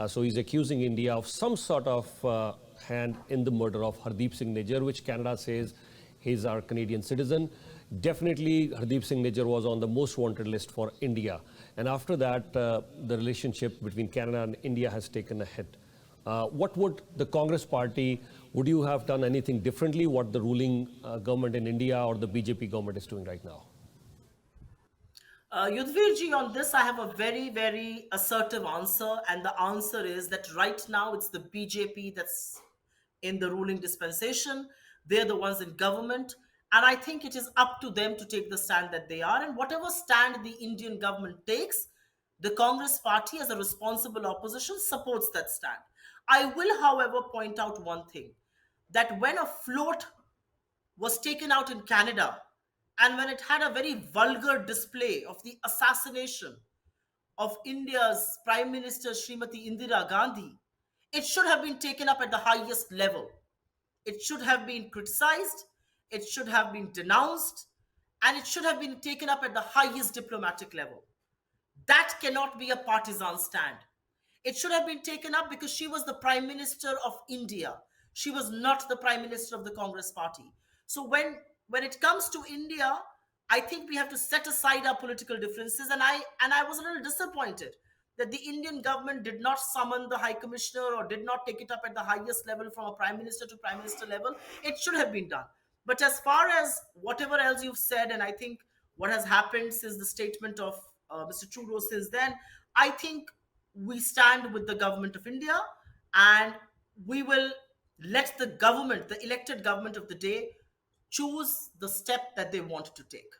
So he's accusing India of some sort of hand in the murder of Hardeep Singh Nijjar, which Canada says he's our Canadian citizen. Definitely, Hardeep Singh Nijjar was on the most wanted list for India. And after that, the relationship between Canada and India has taken a hit. What would the Congress party, would you have done anything differently what the ruling government in India or the BJP government is doing right now? Yudhvirji, on this, I have a very, very assertive answer. And the answer is that right now it's the BJP that's in the ruling dispensation. They're the ones in government. And I think it is up to them to take the stand that they are. And whatever stand the Indian government takes, the Congress party as a responsible opposition supports that stand. I will, however, point out one thing, that when a float was taken out in Canada and when it had a very vulgar display of the assassination of India's Prime Minister Srimati Indira Gandhi, it should have been taken up at the highest level. It should have been criticized, it should have been denounced, and it should have been taken up at the highest diplomatic level. That cannot be a partisan stand. It should have been taken up because she was the Prime Minister of India. She was not the Prime Minister of the Congress party. So when it comes to India, I think we have to set aside our political differences. And I was a little disappointed that the Indian government did not summon the High Commissioner or did not take it up at the highest level from a Prime Minister to Prime Minister level. It should have been done. But as far as whatever else you've said, and I think what has happened since the statement of Mr. Trudeau since then, I think we stand with the government of India and we will let the government, the elected government of the day, choose the step that they want to take.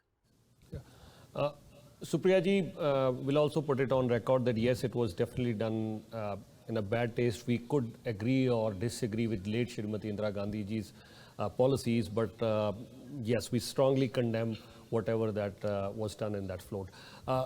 Supriya ji will also put it on record that yes, it was definitely done in a bad taste. We could agree or disagree with late Srimati Indira Gandhi ji's policies, but yes, we strongly condemn whatever that was done in that float.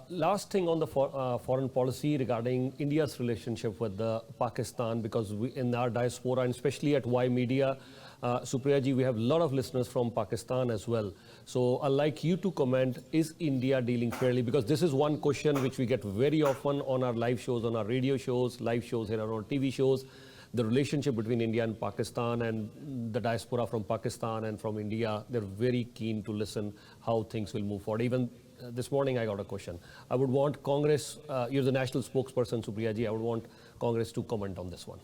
Last thing on the foreign policy regarding India's relationship with Pakistan, because we, in our diaspora and especially at Y Media, Supriya ji, we have a lot of listeners from Pakistan as well. So I'd like you to comment, is India dealing fairly? Because this is one question which we get very often on our live shows, on our radio shows, live shows here on our TV shows, the relationship between India and Pakistan and the diaspora from Pakistan and from India, they're very keen to listen how things will move forward. Even this morning I got a question. I would want Congress, you're the national spokesperson, Supriya ji, I would want Congress to comment on this one.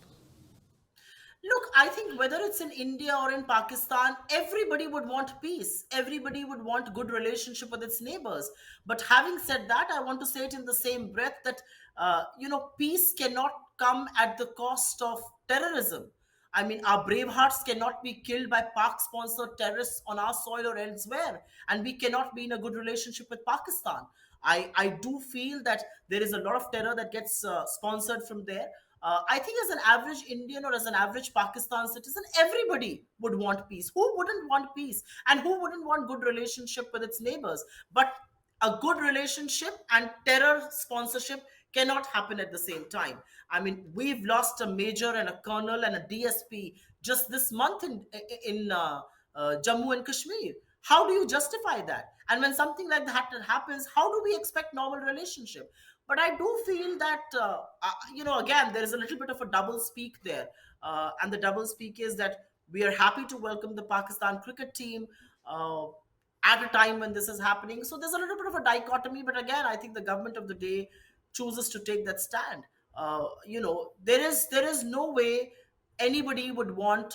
Look, I think whether it's in India or in Pakistan, everybody would want peace. Everybody would want good relationship with its neighbors. But having said that, I want to say it in the same breath that, peace cannot come at the cost of terrorism. I mean, our brave hearts cannot be killed by Pak-sponsored terrorists on our soil or elsewhere. And we cannot be in a good relationship with Pakistan. I do feel that there is a lot of terror that gets sponsored from there. I think as an average Indian or as an average Pakistan citizen, everybody would want peace. Who wouldn't want peace? And who wouldn't want good relationship with its neighbors? But a good relationship and terror sponsorship cannot happen at the same time. I mean, we've lost a major and a colonel and a DSP just this month in Jammu and Kashmir. How do you justify that? And when something like that happens, how do we expect normal relationship? But I do feel that, again, there is a little bit of a double speak there. And the double speak is that we are happy to welcome the Pakistan cricket team at a time when this is happening. So there's a little bit of a dichotomy. But again, I think the government of the day chooses to take that stand. There is no way anybody would want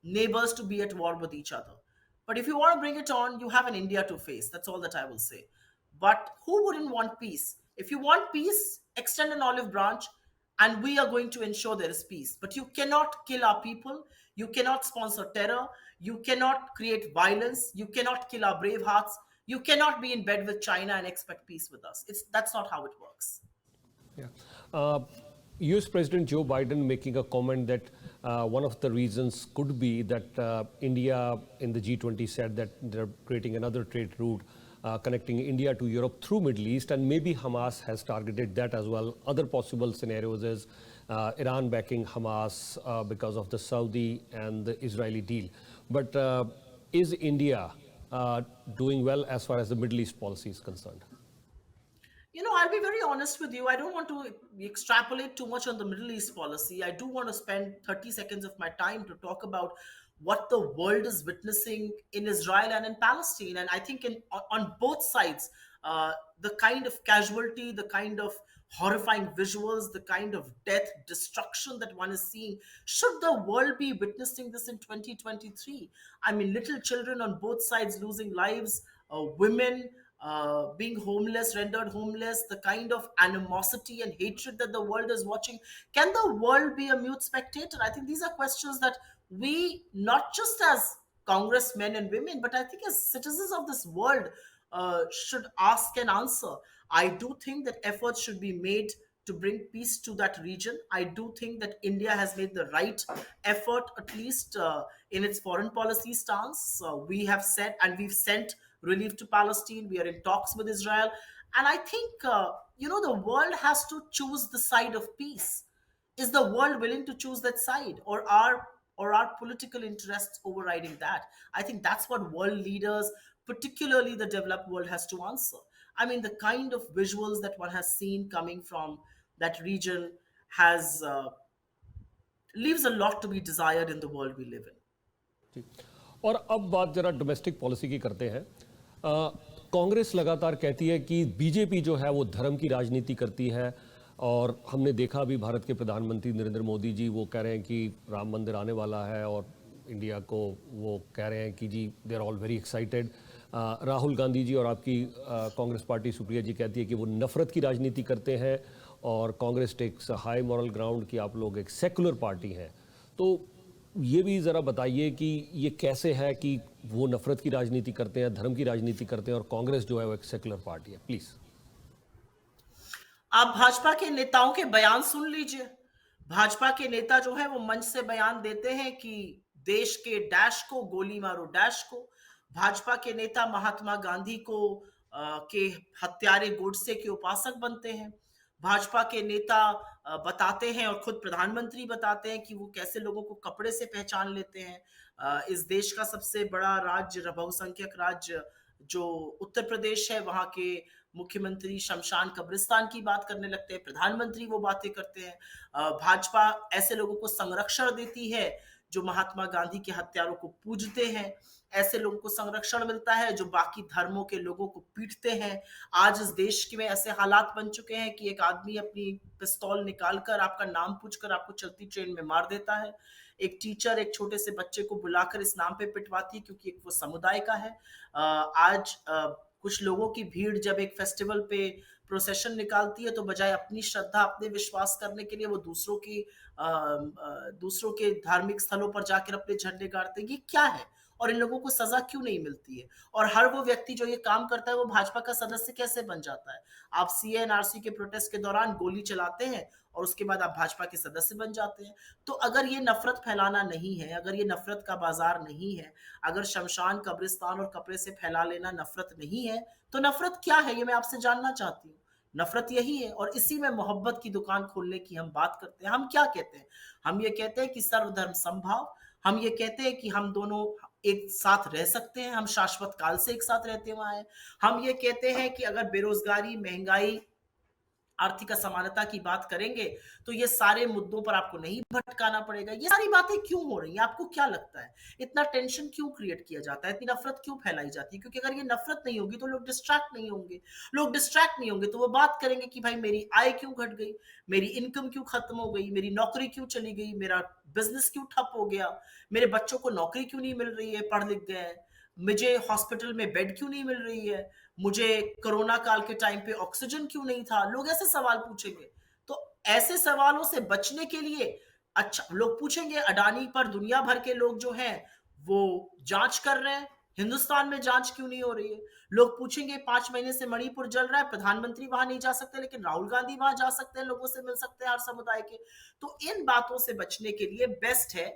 neighbors to be at war with each other. But if you want to bring it on, you have an India to face. That's all that I will say. But who wouldn't want peace? If you want peace, extend an olive branch, and we are going to ensure there is peace. But you cannot kill our people. You cannot sponsor terror. You cannot create violence. You cannot kill our brave hearts. You cannot be in bed with China and expect peace with us. That's not how it works. Yeah. US President Joe Biden making a comment that one of the reasons could be that India in the G20 said that they're creating another trade route connecting India to Europe through Middle East, and maybe Hamas has targeted that as well. Other possible scenarios is Iran backing Hamas because of the Saudi and the Israeli deal. But is India doing well as far as the Middle East policy is concerned? I'll be very honest with you. I don't want to extrapolate too much on the Middle East policy. I do want to spend 30 seconds of my time to talk about what the world is witnessing in Israel and in Palestine. And I think on both sides, the kind of casualty, the kind of horrifying visuals, the kind of death, destruction that one is seeing. Should the world be witnessing this in 2023? I mean, little children on both sides losing lives, women being homeless, rendered homeless, the kind of animosity and hatred that the world is watching. Can the world be a mute spectator? I think these are questions that we, not just as congressmen and women, but I think as citizens of this world, should ask and answer. I do think that efforts should be made to bring peace to that region. I do think that India has made the right effort, at least in its foreign policy stance. We have said, and we've sent relief to Palestine. We are in talks with Israel. And I think, the world has to choose the side of peace. Is the world willing to choose that side? Or are political interests overriding that? I think that's what world leaders, particularly the developed world, has to answer. I mean, the kind of visuals that one has seen coming from that region has leaves a lot to be desired in the world we live in. और अब बात जरा domestic policy की करते हैं। कांग्रेस लगातार कहती है कि बीजेपी जो है वो धर्म की राजनीति करती है, और हमने देखा अभी भारत के प्रधानमंत्री नरेंद्र मोदी जी वो कह रहे हैं कि राम मंदिर आने वाला है, और इंडिया को वो कह रहे हैं कि जी they are all very excited. Rahul Gandhi ji और आपकी कांग्रेस पार्टी सुप्रिया जी कहती है कि वो नफरत की राजनीति करते हैं, और Congress takes high moral ground कि आप लोग एक सेकुलर पार्टी हैं। तो ये भी ज़रा बताइए कि ये कैसे है कि वो नफरत की राजनीति करते हैं, धर्म की राजनीति करते हैं, और कांग्रेस जो है वो एक सेकुलर पार्टी है। प्लीज आप भाजपा के नेताओं के बयान सुन लीजिए। भाजपा के नेता जो है वो मंच से बयान देते हैं कि देश के डैश को गोली मारो डैश को। भाजपा के नेता महात्मा गांधी को के हत्यारे गोडसे के उपासक बनते हैं। भाजपा के नेता बताते हैं, और खुद प्रधानमंत्री बताते हैं कि वो कैसे लोगों को कपड़े से पहचान लेते हैं। इस देश का सबसे बड़ा राज्य, बहुसंख्यक राज्य जो उत्तर प्रदेश है वहां के मुख्यमंत्री शमशान कब्रिस्तान की बात करने लगते हैं, प्रधानमंत्री वो बातें करते हैं। भाजपा ऐसे लोगों को संरक्षण देती है जो महात्मा गांधी के हत्यारों को पूजते हैं, ऐसे लोगों को संरक्षण मिलता है जो बाकी धर्मों के लोगों को पीटते हैं। आज इस देश में ऐसे हालात बन चुके हैं कि एक आदमी अपनी पिस्तौल निकालकर आपका नाम पूछकर आपको चलती ट्रेन में मार देता है। एक टीचर एक छोटे से बच्चे को बुलाकर इस नाम पे पिटवाती है क्योंकि वो समुदाय का है। आज कुछ लोगों की भीड़ जब एक फेस्टिवल पे प्रोसेशन निकालती है तो बजाय अपनी श्रद्धा अपने विश्वास करने के लिए वो दूसरों के धार्मिक स्थलों पर जाकर अपने झंडे गाड़ते हैं। ये क्या है और इन लोगों को सजा क्यों नहीं मिलती है? और हर वो व्यक्ति जो ये काम करता है वो भाजपा का सदस्य कैसे बन जाता है? आप सीएनआरसी के प्रोटेस्ट के दौरान गोली चलाते हैं और उसके बाद आप भाजपा के सदस्य बन जाते हैं। तो अगर ये नफरत फैलाना नहीं है, अगर ये नफरत का बाजार नहीं है, अगर शमशान कब्रिस्तान और कपड़े से फैला लेना नफरत नहीं है, तो नफरत क्या है? ये मैं आपसे जानना चाहती हूँ। नफरत यही है और इसी में मोहब्बत की दुकान खोलने की हम बात करते हैं। हम क्या कहते हैं? हम ये कहते हैं कि सर्वधर्म समभाव, हम ये कहते हैं कि हम दोनों एक साथ रह सकते हैं, हम शाश्वत काल से एक साथ रहते हुए आए। हम ये कहते हैं कि अगर बेरोजगारी, महंगाई, आर्थिक असमानता की बात करेंगे तो ये सारे मुद्दों पर आपको नहीं भटकाना पड़ेगा। ये सारी बातें क्यों हो रही हैं? आपको क्या लगता है इतना टेंशन क्यों क्रिएट किया जाता है, इतनी नफरत क्यों फैलाई जाती है? क्योंकि अगर ये नफरत नहीं होगी तो लोग डिस्ट्रैक्ट नहीं होंगे। लोग डिस्ट्रैक्ट नहीं होंगे तो वो बात करेंगे कि भाई मेरी आय क्यों घट गई, मेरी इनकम क्यों खत्म हो गई, मेरी नौकरी क्यों चली गई, मेरा बिजनेस क्यों ठप हो गया, मेरे बच्चों को नौकरी क्यों नहीं मिल रही है, पढ़ लिख गए हैं, मुझे हॉस्पिटल में बेड क्यों नहीं मिल रही है, मुझे कोरोना काल के टाइम पे ऑक्सीजन क्यों नहीं था? लोग ऐसे सवाल पूछेंगे। तो ऐसे सवालों से बचने के लिए अच्छा लोग पूछेंगे अडानी पर दुनिया भर के लोग जो हैं वो जांच कर रहे हैं, हिंदुस्तान में जांच क्यों नहीं हो रही है? लोग पूछेंगे 5 महीने से मणिपुर जल रहा है, प्रधानमंत्री वहां नहीं जा सकते लेकिन राहुल गांधी वहां जा सकते हैं, लोगों से मिल सकते हैं हर समुदाय के। तो इन बातों से बचने के लिए बेस्ट है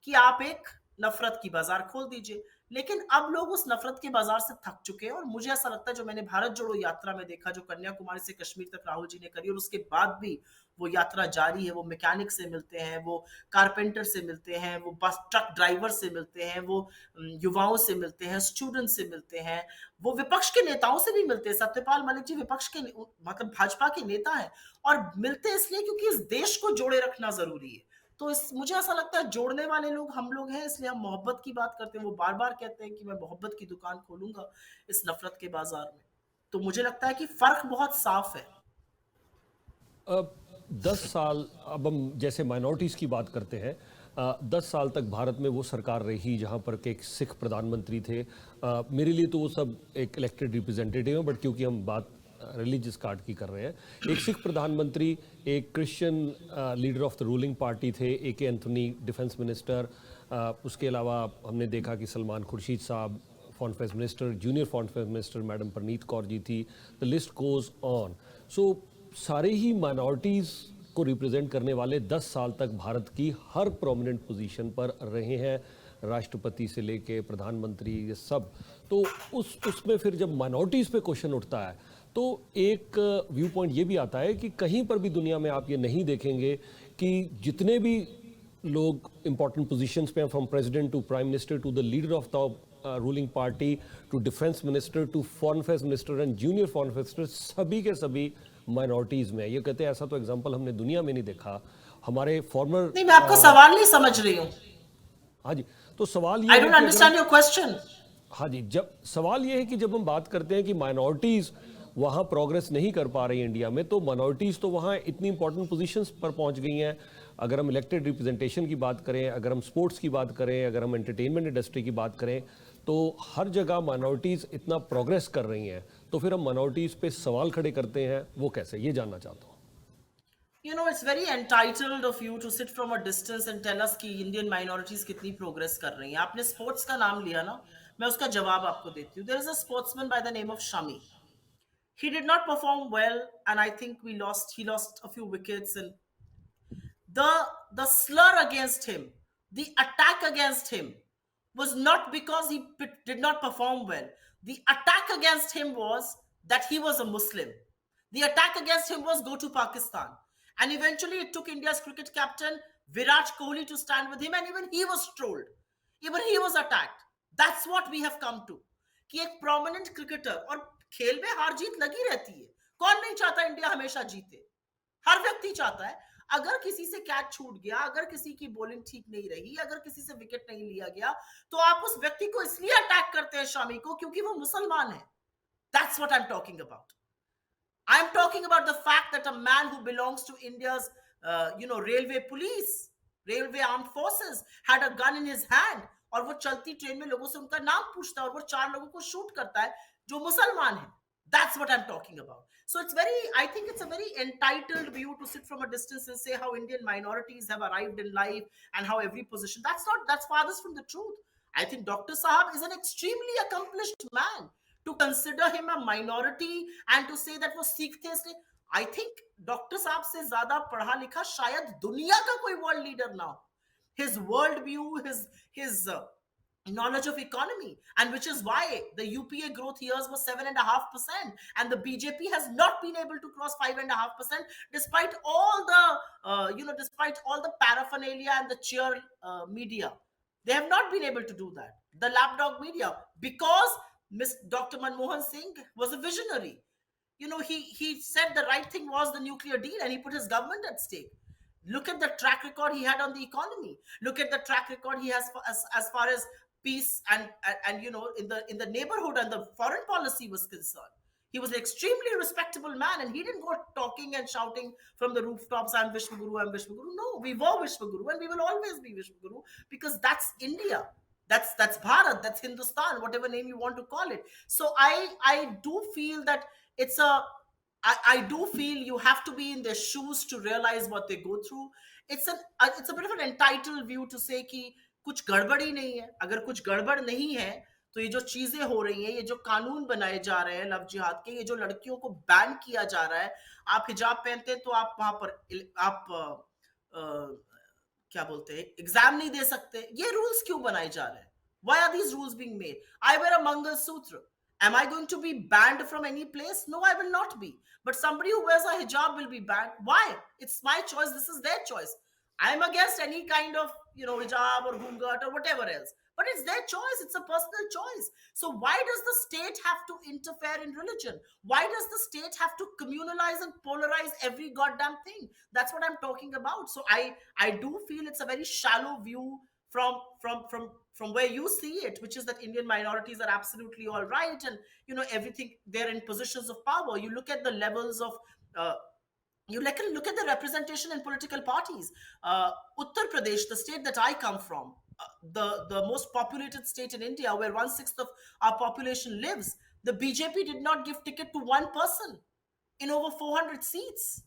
कि आप एक नफरत की बाजार खोल दीजिए। लेकिन अब लोग उस नफरत के बाजार से थक चुके हैं और मुझे ऐसा लगता है जो मैंने भारत जोड़ो यात्रा में देखा, जो कन्याकुमारी से कश्मीर तक राहुल जी ने करी और उसके बाद भी वो यात्रा जारी है, वो मैकेनिक से मिलते हैं, वो कारपेंटर से मिलते हैं, वो बस ट्रक ड्राइवर से मिलते हैं, वो युवाओं से मिलते हैं, स्टूडेंट से मिलते हैं, वो विपक्ष के नेताओं से भी मिलते हैं। सत्यपाल मलिक जी विपक्ष के मतलब भाजपा के नेता है और मिलते इसलिए क्योंकि इस देश को जोड़े रखना जरूरी है। तो मुझे ऐसा लगता है जोड़ने वाले लोग हम लोग हैं, इसलिए हम मोहब्बत की बात करते हैं। वो बार बार कहते हैं कि मैं मोहब्बत की दुकान खोलूंगा इस नफरत के बाजार में। तो मुझे लगता है कि फर्क बहुत साफ है। 10 साल अब हम जैसे माइनॉरिटीज़ की बात करते हैं, 10 साल तक भारत में वो सरकार रही जहाँ पर के एक सिख प्रधानमंत्री थे। मेरे लिए तो वो सब एक इलेक्टेड रिप्रेजेंटेटिव हैं, बट क्योंकि हम बात रिलीजियस कार्ड की कर रहे हैं, एक सिख प्रधानमंत्री, एक Christian leader of the ruling party थे, ए एंथोनी डिफेंस मिनिस्टर, उसके अलावा हमने देखा कि Salman Khurshid sahab foreign affairs minister, junior foreign affairs minister madam Preneet Kaur ji थी, the list goes on. So सारे ही माइनॉरिटीज़ को रिप्रेजेंट करने वाले 10 साल तक भारत की हर प्रोमिनेंट पोजीशन पर रहे हैं, राष्ट्रपति से लेके प्रधानमंत्री, ये सब। तो उसमें फिर जब माइनॉरिटीज़ पे क्वेश्चन उठता है तो एक व्यू पॉइंट ये भी आता है कि कहीं पर भी दुनिया में आप ये नहीं देखेंगे कि जितने भी लोग इंपॉर्टेंट पोजीशंस पे हैं, from president to prime minister to the leader of the ruling party to defence minister to foreign affairs minister and junior foreign affairs minister, सभी के सभी माइनॉरिटीज़ में। ये कहते हैं ऐसा तो एग्जाम्पल हमने दुनिया में नहीं देखा। हमारे फॉर्मर नहीं, मैं आपका सवाल नहीं समझ रही हूँ। हाँ जी, तो सवाल ये I don't understand your question. हाँ जी, जब सवाल ये है कि जब हम बात करते हैं कि माइनॉरिटीज़ वहाँ प्रोग्रेस नहीं कर पा रही इंडिया में, तो माइनॉरिटीज़ तो वहाँ इतनी इंपॉर्टेंट पोजीशंस पर पहुँच गई हैं। अगर हम इलेक्टेड रिप्रेजेंटेशन की बात करें, अगर हम स्पोर्ट्स की बात करें, अगर हम एंटरटेनमेंट इंडस्ट्री की बात करें, तो हर जगह माइनॉरिटीज़ इतना प्रोग्रेस कर रही हैं। तो फिर हम माइनॉरिटीज़ पे सवाल खड़े करते हैं, वो कैसे, ये जानना चाहता हूँ। You know, it's very entitled of you to sit from a distance and tell us कि इंडियन माइनॉरिटीज कितनी प्रोग्रेस कर रही हैं। आपने स्पोर्ट्स का नाम लिया ना, मैं उसका जवाब आपको देती हूँ। There is a sportsman by the name of Shami. He did not perform well, and I think he lost a few wickets. And the slur against him, the attack against him, was not because he did not perform well. The attack against him was that he was a Muslim. The attack against him was go to Pakistan. And eventually it took India's cricket captain Virat Kohli to stand with him, and even he was trolled. Even he was attacked. That's what we have come to. कि एक prominent cricketer, और खेल में हार जीत लगी रहती है, कौन नहीं चाहता इंडिया हमेशा जीते, हर व्यक्ति चाहता है। अगर किसी से कैच छूट गया, अगर किसी की बॉलिंग ठीक नहीं रही, अगर किसी से विकेट नहीं लिया गया, तो आप उस व्यक्ति को इसलिए अटैक करते हैं शामी को क्योंकि वो मुसलमान है। That's what I'm talking about. I'm talking about the fact that a man who belongs to India's, railway police, railway armed forces, had a gun in his hand, और वो चलती ट्रेन में लोगों से उनका नाम पूछता है और वो 4 लोगों को शूट करता है जो मुसलमान है। That's what I'm talking about. So I think it's a very entitled view to sit from a distance and say how Indian minorities have arrived in life and how every position. That's farthest from the truth. I think Dr. Sahab is an extremely accomplished man. To consider him a minority and to say that वो Sikh थे इसलिए, I think Dr. Sahab से ज़्यादा पढ़ा लिखा शायद दुनिया का कोई world leader ना हो. His world view, his knowledge of economy, and which is why the UPA growth years was 7.5%, and the BJP has not been able to cross 5.5%, despite all the paraphernalia and the cheer media. They have not been able to do that. The lapdog media, because Dr. Manmohan Singh was a visionary. He said the right thing was the nuclear deal, and he put his government at stake. Look at the track record he had on the economy. Look at the track record he has as far as peace and in the neighborhood and the foreign policy was concerned. He was an extremely respectable man, and he didn't go talking and shouting from the rooftops, I'm Vishwaguru, I'm Vishwaguru. No, we were Vishwaguru, and we will always be Vishwaguru, because that's India. That's Bharat, that's Hindustan, whatever name you want to call it. So I do feel that I do feel you have to be in their shoes to realize what they go through. It's a bit of an entitled view to say कि कुछ गड़बड़ ही नहीं है. अगर कुछ गड़बड़ नहीं है तो ये जो चीजें हो रही हैं, ये जो कानून बनाए जा रहे हैं लव जिहाद के, ये जो लड़कियों को बैन किया जा रहा है, आप हिजाब पहनते हैं तो आप वहां पर आप क्या बोलते हैं, एग्जाम नहीं दे सकते. ये रूल्स क्यों बनाए जा रहे हैं? Why are these rules being made? I wear a Mangal Sutra. Am I going to be banned from any place? No, I will not be. But somebody who wears a hijab will be banned. Why? It's my choice. This is their choice. I'm against any kind of, hijab or ghungat or whatever else. But it's their choice. It's a personal choice. So why does the state have to interfere in religion? Why does the state have to communalize and polarize every goddamn thing? That's what I'm talking about. So I do feel it's a very shallow view from where you see it, which is that Indian minorities are absolutely all right, and everything, they're in positions of power. You look at the levels of look at the representation in political parties. Uttar Pradesh, the state that I come from, the most populated state in India, where 1/6 of our population lives, the BJP did not give ticket to one person in over 400 seats.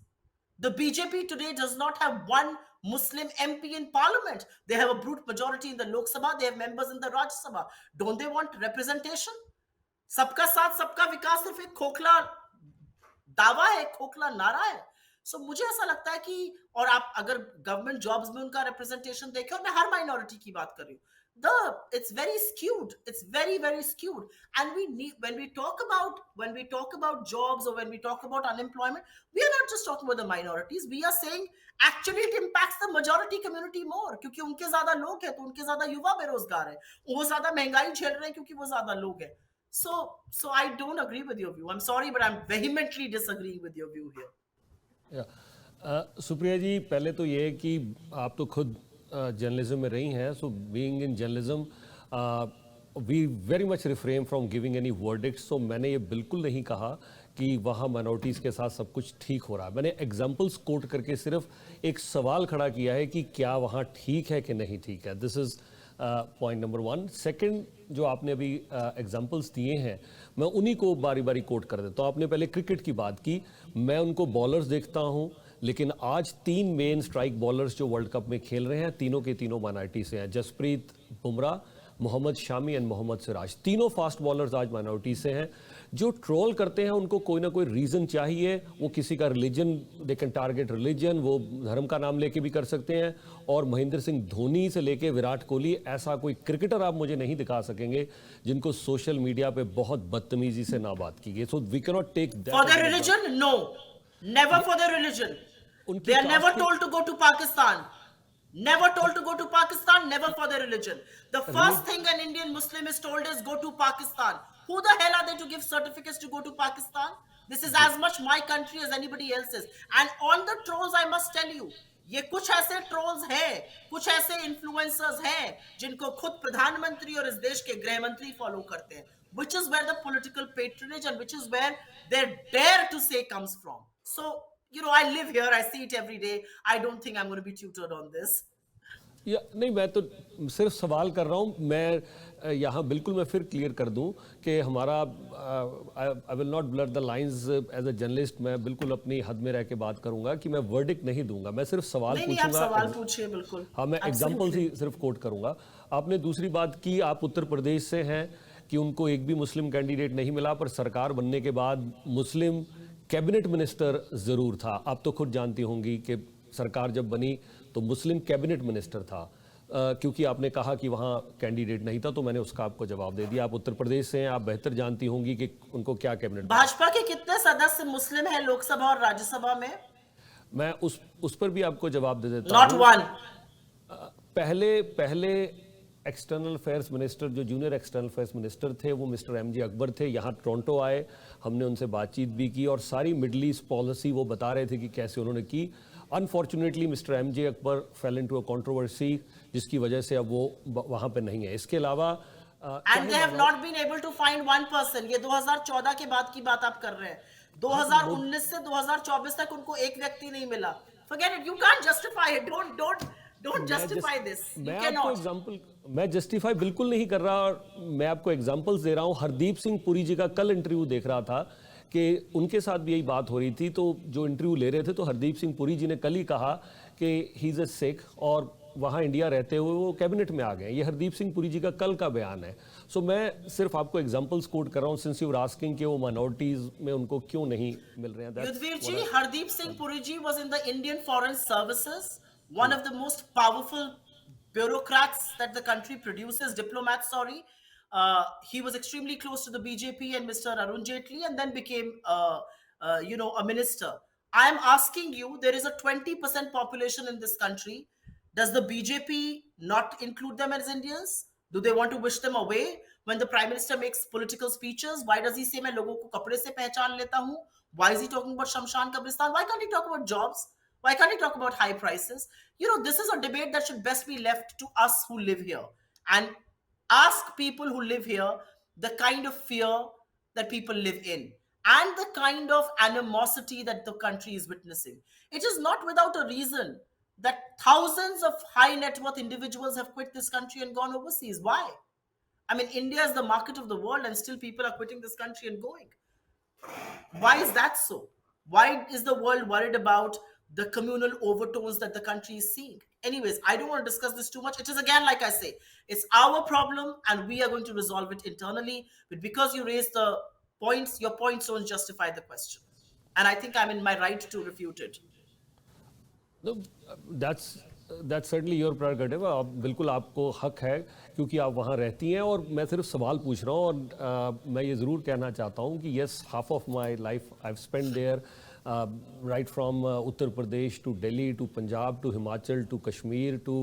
The BJP today does not have one Muslim MP in parliament. They have a brute majority in the Lok Sabha. They have members in the Rajya Sabha. Don't they want representation? सबका साथ सबका विकास सिर्फ एक खोखला दावा है, खोखला नारा है. So मुझे ऐसा लगता है कि, और आप अगर गवर्नमेंट जॉब्स में उनका रिप्रेजेंटेशन देखें, और मैं हर माइनॉरिटी की बात कर रही हूँ, it's very skewed. It's very, very skewed. And when we talk about jobs, or when we talk about unemployment, we are not just talking about the minorities. We are saying actually it impacts the majority community more, क्योंकि उनके ज्यादा लोग हैं तो उनके ज्यादा युवा बेरोजगार हैं, वो ज्यादा महंगाई झेल रहे हैं क्योंकि वो ज्यादा लोग हैं. So I don't agree with your view. I'm sorry, but I'm vehemently disagreeing with your view here. Supriya जी, पहले तो ये है कि आप तो खुद जर्नलिज्म में रही हैं, so being in journalism we very much refrain from giving any verdicts. So मैंने ये बिल्कुल नहीं कहा कि वहाँ माइनॉरिटीज़ के साथ सब कुछ ठीक हो रहा है. मैंने एग्जांपल्स कोट करके सिर्फ एक सवाल खड़ा किया है कि क्या वहाँ ठीक है कि नहीं ठीक है. This is point number 1. Second, जो आपने अभी एग्जांपल्स दिए हैं, मैं उन्हीं को बारी बारी कोट कर देता हूँ. आपने पहले क्रिकेट की बात की. मैं उनको बॉलर्स देखता हूँ, लेकिन आज 3 मेन स्ट्राइक बॉलर्स जो वर्ल्ड कप में खेल रहे हैं, तीनों के तीनों माइनॉरिटी से हैं. जसप्रीत बुमराह, मोहम्मद शामी एंड मोहम्मद सिराज, तीनों फास्ट बॉलर्स आज माइनॉरिटी से हैं. जो ट्रोल करते हैं उनको कोई ना कोई रीज़न चाहिए. वो किसी का religion, they can target religion, वो धर्म का नाम लेके भी कर सकते हैं. और महेंद्र सिंह धोनी से लेके विराट कोहली, ऐसा कोई क्रिकेटर आप मुझे नहीं दिखा सकेंगे जिनको सोशल मीडिया पे बहुत बदतमीजी से ना बात की गई. So we can not take that. For the religion, no, never for the religion. They are never told to go to Pakistan. Never told to go to Pakistan, never for their religion. The first thing an Indian Muslim is told is go to Pakistan. Who the hell are they to give certificates to go to Pakistan? This is as much my country as anybody else's. And on the trolls, I must tell you, ये कुछ ऐसे trolls हैं, कुछ ऐसे influencers हैं जिनको खुद प्रधानमंत्री और इस देश के गृह मंत्री फॉलो करते हैं, which is where the political patronage and which is where their dare to say comes from. So, you know, I live here, I see it every day. I don't think I'm going to be tutored on this. नहीं, मैं तो सिर्फ सवाल कर रहा हूँ. मैं यहाँ बिल्कुल मैं फिर क्लियर कर दूँ कि हमारा I will not blur the lines as a journalist. मैं बिल्कुल अपनी हद में रह के बात करूँगा कि मैं वर्डिक्ट नहीं दूंगा. मैं सिर्फ सवाल पूछूंगा. आप सवाल पूछिए बिल्कुल. हाँ, मैं एग्जाम्पल्स ही सिर्फ कोट करूँगा. आपने दूसरी बात की, आप उत्तर प्रदेश से हैं कि उनको एक भी मुस्लिम कैंडिडेट नहीं मिला, पर सरकार बनने के बाद मुस्लिम कैबिनेट मिनिस्टर ज़रूर था. आप तो खुद जानती होंगी कि सरकार जब बनी तो मुस्लिम कैबिनेट मिनिस्टर था. क्योंकि आपने कहा कि वहाँ कैंडिडेट नहीं था, तो मैंने उसका आपको जवाब दे दिया. आप उत्तर प्रदेश से हैं, आप बेहतर जानती होंगी कि उनको क्या कैबिनेट. भाजपा के कितने सदस्य मुस्लिम हैं लोकसभा और राज्यसभा में? मैं उस पर भी आपको जवाब दे देता हूं. Not one. पहले एक्सटर्नल अफेयर्स मिनिस्टर, जो जूनियर एक्सटर्नल अफेयर्स मिनिस्टर थे, वो मिस्टर एमजे अकबर थे. यहाँ टोरंटो आए, हमने उनसे बातचीत भी की और सारी मिडल ईस्ट पॉलिसी वो बता रहे थे कि कैसे उन्होंने की. Unfortunately mister MJ Akbar fail into a controversy, जिसकी वजह से अब वो वहाँ पे नहीं है. इसके अलावा and they have not been able to find one person. ये 2014 के बाद की बात आप कर रहे हैं. 2019 से 2024 तक उनको एक व्यक्ति नहीं मिला. Forget it. You can't justify it. Don't justify this. मैं जस्टिफाई बिल्कुल नहीं कर रहा. मैं आपको एग्जांपल्स दे रहा हूँ. हरदीप सिंह पुरी जी का कल इंटरव्यू देख रहा था कि उनके साथ भी यही बात हो रही थी. तो जो इंटरव्यू ले रहे थे, तो हरदीप सिंह पुरी जी ने कल ही कहा कि ही इज अ सिख और वहाँ इंडिया रहते हुए वो कैबिनेट में आ गए. ये हरदीप सिंह पुरी जी का कल का बयान है. सो मैं सिर्फ आपको एग्जांपल्स कोट कर रहा हूँ, सिंस यू आर आस्किंग कि वो माइनॉरिटीज में उनको क्यों नहीं मिल रहे हैं. Yudhvir ji, Hardeep Singh Puri ji was in the Indian foreign services, one of the most powerful bureaucrats that the country produces, diplomats, sorry. He was extremely close to the BJP and Mr. Arun Jaitley, and then became, a minister. I am asking you, there is a 20% population in this country. Does the BJP not include them as Indians? Do they want to wish them away? When the Prime Minister makes political speeches, why does he say, मैं लोगों को कपड़े से पहचान लेता हूँ? Why is he talking about Shamshan Kabristan? Why can't he talk about jobs? Why can't he talk about high prices? You know, this is a debate that should best be left to us who live here, and ask people who live here the kind of fear that people live in and the kind of animosity that the country is witnessing. It is not without a reason that thousands of high net worth individuals have quit this country and gone overseas. Why? I mean, India is the market of the world and still people are quitting this country and going. Why is that so? Why is the world worried about the communal overtones that the country is seeing? Anyways, I don't want to discuss this too much. It is, again, like I say, it's our problem and we are going to resolve it internally. But because you raised the points, your points don't justify the question. And I think I'm in my right to refute it. No, that's certainly your prerogative. बिल्कुल आपको हक है क्योंकि आप वहाँ रहती हैं. और मैं सिर्फ सवाल पूछ रहा हूँ और मैं ये ज़रूर कहना चाहता हूँ कि yes, half of my life I've spent there. Right from Uttar Pradesh to Delhi to Punjab to Himachal to Kashmir to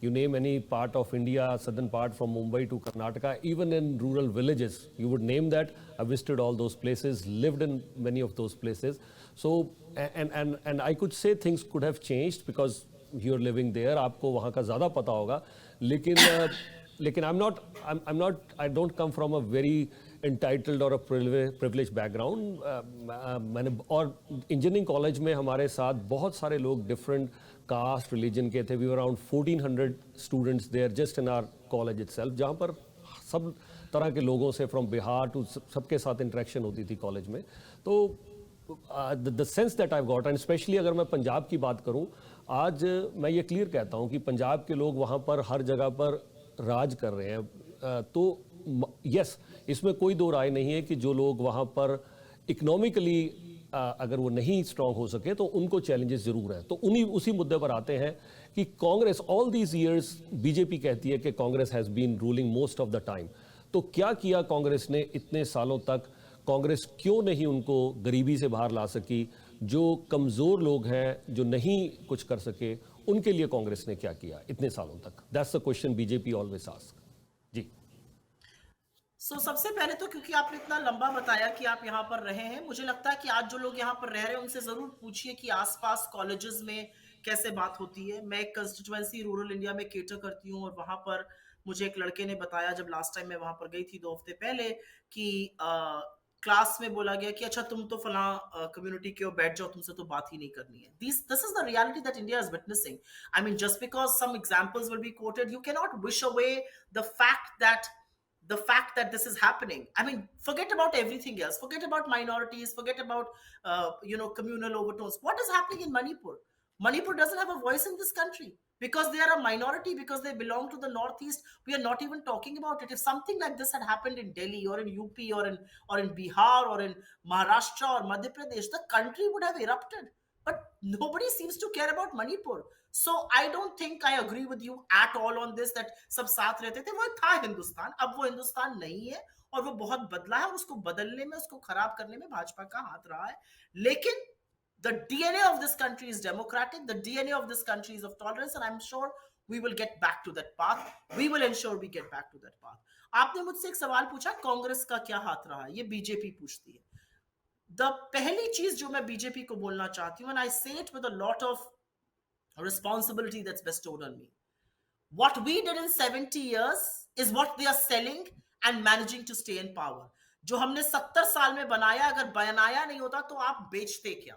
you name any part of India, southern part from Mumbai to Karnataka, even in rural villages, you would name that. I visited all those places, lived in many of those places. So and I could say things could have changed because you're living there. आपको वहाँ का ज़्यादा पता होगा. लेकिन I don't come from a very entitled or a privileged background. मैंने और engineering college में हमारे साथ बहुत सारे लोग डिफरेंट कास्ट रिलीजन के थे. We were around 1400 students there just in our college itself, जहाँ पर सब तरह के लोगों से फ्रॉम बिहार टू सबके साथ इंटरेक्शन होती थी कॉलेज में. तो the sense that I got, and specially अगर मैं पंजाब की बात करूँ, आज मैं ये क्लियर कहता हूँ कि पंजाब के लोग वहाँ पर हर जगह पर राज कर रहे हैं. तो यस, इसमें कोई दो राय नहीं है कि जो लोग वहाँ पर इकोनॉमिकली अगर वो नहीं स्ट्रांग हो सके तो उनको चैलेंजेस जरूर हैं. तो उसी मुद्दे पर आते हैं कि Congress all these years, BJP कहती है कि Congress has been ruling most of the time. तो क्या किया कांग्रेस ने इतने सालों तक? कांग्रेस क्यों नहीं उनको गरीबी से बाहर ला सकी? जो कमज़ोर लोग हैं, जो नहीं कुछ कर सके, उनके लिए कांग्रेस ने क्या किया इतने सालों तक? That's the question BJP always ask. जी. सबसे पहले तो क्योंकि आपने इतना लंबा बताया कि आप यहाँ पर रहे हैं, मुझे लगता है कि आज जो लोग यहाँ पर रह रहे हैं उनसे जरूर पूछिए कि आसपास कॉलेजेस में कैसे बात होती है। मैं एक कंस्टिट्यूएंसी रूरल इंडिया में केटर करती हूँ और वहां पर मुझे एक लड़के ने बताया, जब लास्ट टाइम मैं वहां पर गई थी 2 हफ्ते पहले, कि क्लास में बोला गया कि अच्छा तुम तो फला कम्युनिटी के हो, बैठ जाओ, तुमसे तो बात ही नहीं करनी है। This is the reality that India is witnessing. I mean, just because some examples will be quoted, you cannot wish away the fact that this is happening. I mean, forget about everything else, forget about minorities, forget about communal overtones. What is happening in Manipur doesn't have a voice in this country because they are a minority, because they belong to the northeast. We are not even talking about it. If something like this had happened in Delhi or in UP or in Bihar or in Maharashtra or Madhya Pradesh, the country would have erupted. But nobody seems to care about Manipur. So I don't think I agree with you at all on this that सब साथ रहते थे। वो था हिंदुस्तान, अब वो हिंदुस्तान नहीं है और वो बहुत बदला है और उसको बदलने में, उसको खराब करने में भाजपा का हाथ रहा है। लेकिन the DNA of this country is democratic, the DNA of this country is of tolerance, and I'm sure we will get back to that path. We will ensure we get back to that path. आपने मुझसे एक सवाल पूछा, कांग्रेस का क्या हाथ रहा है, ये बीजेपी पूछती है। द पहली चीज जो मैं बीजेपी को बोलना चाहती हूँ, and I say it with a lot of responsibility that's bestowed on me. What we did in 70 years is what they are selling and managing to stay in power. जो हमने 70 साल में बनाया, अगर बनाया नहीं होता तो आप बेचते क्या?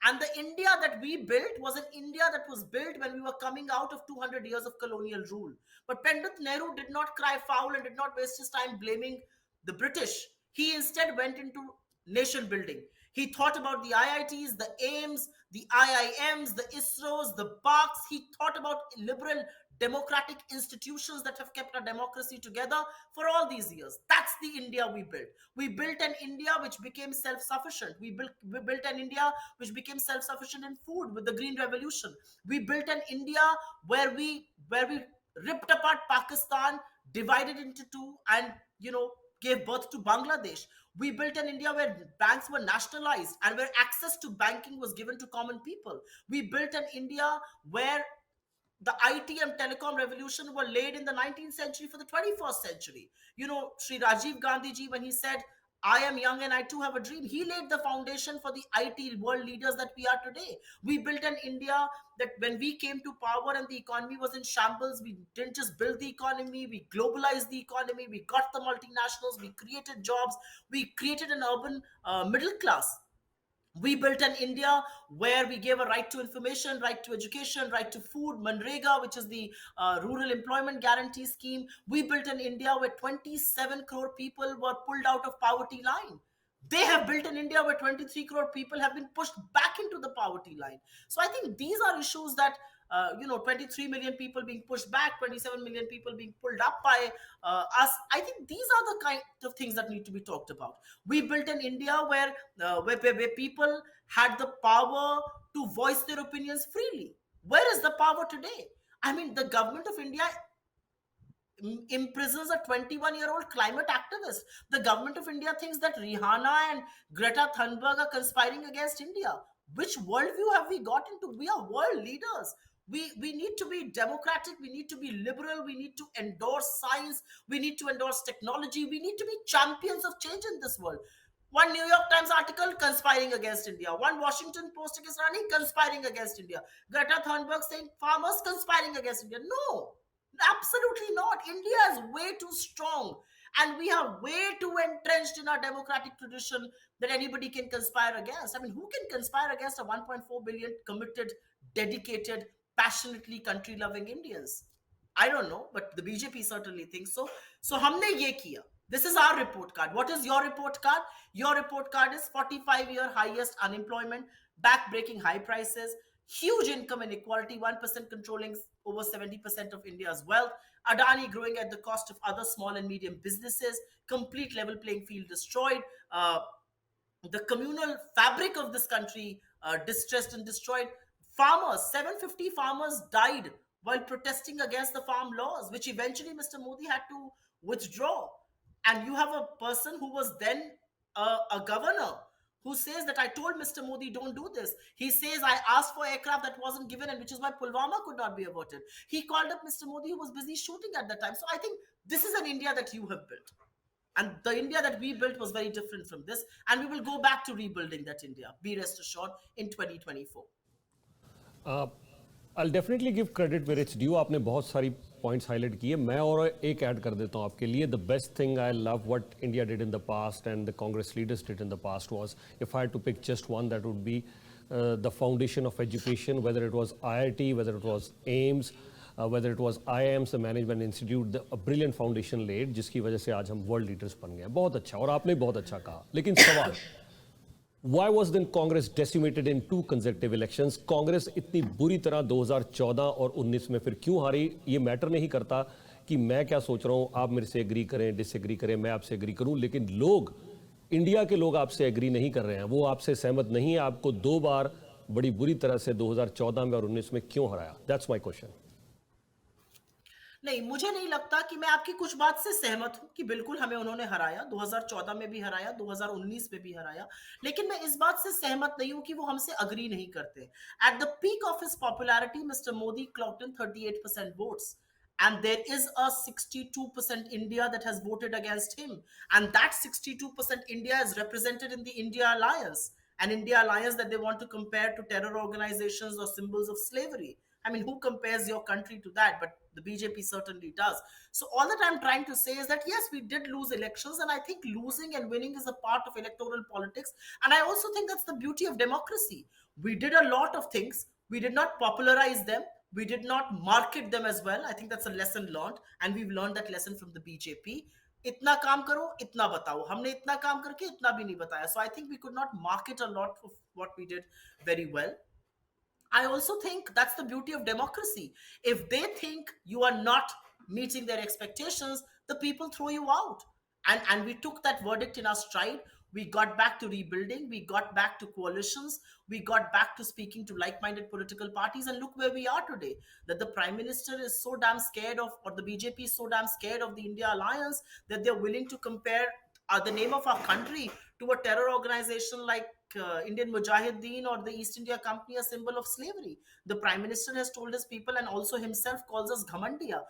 And the India that we built was an India that was built when we were coming out of 200 years of colonial rule. But Pandit Nehru did not cry foul and did not waste his time blaming the British. He instead went into nation building. He thought about the IITs, the AIMS, the IIMs, the ISROs, the PARCs. He thought about liberal democratic institutions that have kept our democracy together for all these years. That's the India we built. We built an India which became self-sufficient. We built an India which became self-sufficient in food with the Green Revolution. We built an India where we ripped apart Pakistan, divided into two, and gave birth to Bangladesh. We built an India where banks were nationalized and where access to banking was given to common people. We built an India where the IT and telecom revolution were laid in the 19th century for the 21st century. Sri Rajiv Gandhi ji, when he said, I am young and I too have a dream, he laid the foundation for the IT world leaders that we are today. We built an India that when we came to power and the economy was in shambles, we didn't just build the economy, we globalized the economy, we got the multinationals, we created jobs, we created an urban middle class. We built an India where we gave a right to information, right to education, right to food, Manrega, which is the rural employment guarantee scheme. We built an India where 27 crore people were pulled out of poverty line. They have built an India where 23 crore people have been pushed back into the poverty line. So I think these are issues that 23 million people being pushed back, 27 million people being pulled up by us. I think these are the kind of things that need to be talked about. We built an India where people had the power to voice their opinions freely. Where is the power today? I mean, the government of India imprisons a 21-year-old climate activist. The government of India thinks that Rihanna and Greta Thunberg are conspiring against India. Which worldview have we got into? We are world leaders. We need to be democratic. We need to be liberal. We need to endorse science. We need to endorse technology. We need to be champions of change in this world. One New York Times article conspiring against India. One Washington Post against Rani conspiring against India. Greta Thunberg saying farmers conspiring against India. No, absolutely not. India is way too strong. And we are way too entrenched in our democratic tradition that anybody can conspire against. I mean, who can conspire against a 1.4 billion committed, dedicated, passionately country-loving Indians? I don't know, but the BJP certainly thinks so. So, humne ye kiya. This is our report card. What is your report card? Your report card is 45-year highest unemployment, back-breaking high prices, huge income inequality, 1% controlling over 70% of India's wealth, Adani growing at the cost of other small and medium businesses, complete level playing field destroyed, the communal fabric of this country distressed and destroyed. Farmers, 750 farmers died while protesting against the farm laws, which eventually Mr. Modi had to withdraw. And you have a person who was then a governor who says that I told Mr. Modi, don't do this. He says, I asked for aircraft that wasn't given, and which is why Pulwama could not be averted. He called up Mr. Modi, who was busy shooting at the time. So I think this is an India that you have built. And the India that we built was very different from this. And we will go back to rebuilding that India, be rest assured, in 2024. I'll definitely give credit where it's due. आपने बहुत सारी points highlight किए. मैं और एक add कर देता हूँ आपके लिए. The best thing I love what India did in the past and the Congress leaders did in the past was, if I had to pick just one, that would be the foundation of education, whether it was IIT, whether it was AIMS, whether it was IIMs, the Management Institute, a brilliant foundation laid, जिसकी वजह से आज हम world leaders बन गए. बहुत अच्छा, और आपने बहुत अच्छा कहा. लेकिन सवाल, why was then Congress decimated in 2 consecutive elections? Congress इतनी बुरी तरह 2014 और 19 में फिर क्यों हारी? ये मैटर नहीं करता कि मैं क्या सोच रहा हूँ, आप मेरे से एग्री करें, डिसएग्री करें, मैं आपसे एग्री करूं, लेकिन लोग, इंडिया के लोग आपसे एग्री नहीं कर रहे हैं, वो आपसे सहमत नहीं है. आपको 2 बार बड़ी बुरी तरह से 2014 में और 19 में क्यों हराया? That's my question. नहीं, मुझे नहीं लगता कि मैं आपकी कुछ बात से सहमत हूं कि बिल्कुल हमें उन्होंने हराया, 2014 में भी हराया, 2019 में भी हराया, लेकिन मैं इस बात से सहमत नहीं हूं कि वो हमसे अग्री नहीं करते. At the peak of his popularity mister Modi clogged in 38% votes. And there is a 62% India that has voted against him. And that 62% India is represented in the India Alliance. An India Alliance that they want to compare to terror organizations or symbols of slavery. I mean, who compares your country to that? But the BJP certainly does. So all that I'm trying to say is that, yes, we did lose elections. And I think losing and winning is a part of electoral politics. And I also think that's the beauty of democracy. We did a lot of things. We did not popularize them. We did not market them as well. I think that's a lesson learned. And we've learned that lesson from the BJP. इतना काम करो, इतना बताओ. हमने इतना काम करके इतना भी नहीं बताया. So I think we could not market a lot of what we did very well. I also think that's the beauty of democracy. If they think you are not meeting their expectations, the people throw you out. And we took that verdict in our stride. We got back to rebuilding. We got back to coalitions. We got back to speaking to like-minded political parties. And look where we are today. That the Prime Minister is so damn scared of, or the BJP is so damn scared of the India Alliance that they're willing to compare the name of our country to a terror organization like Indian Mujahideen or the East India Company, a symbol of slavery. The Prime Minister has told his people, and also himself calls us Ghamandiya.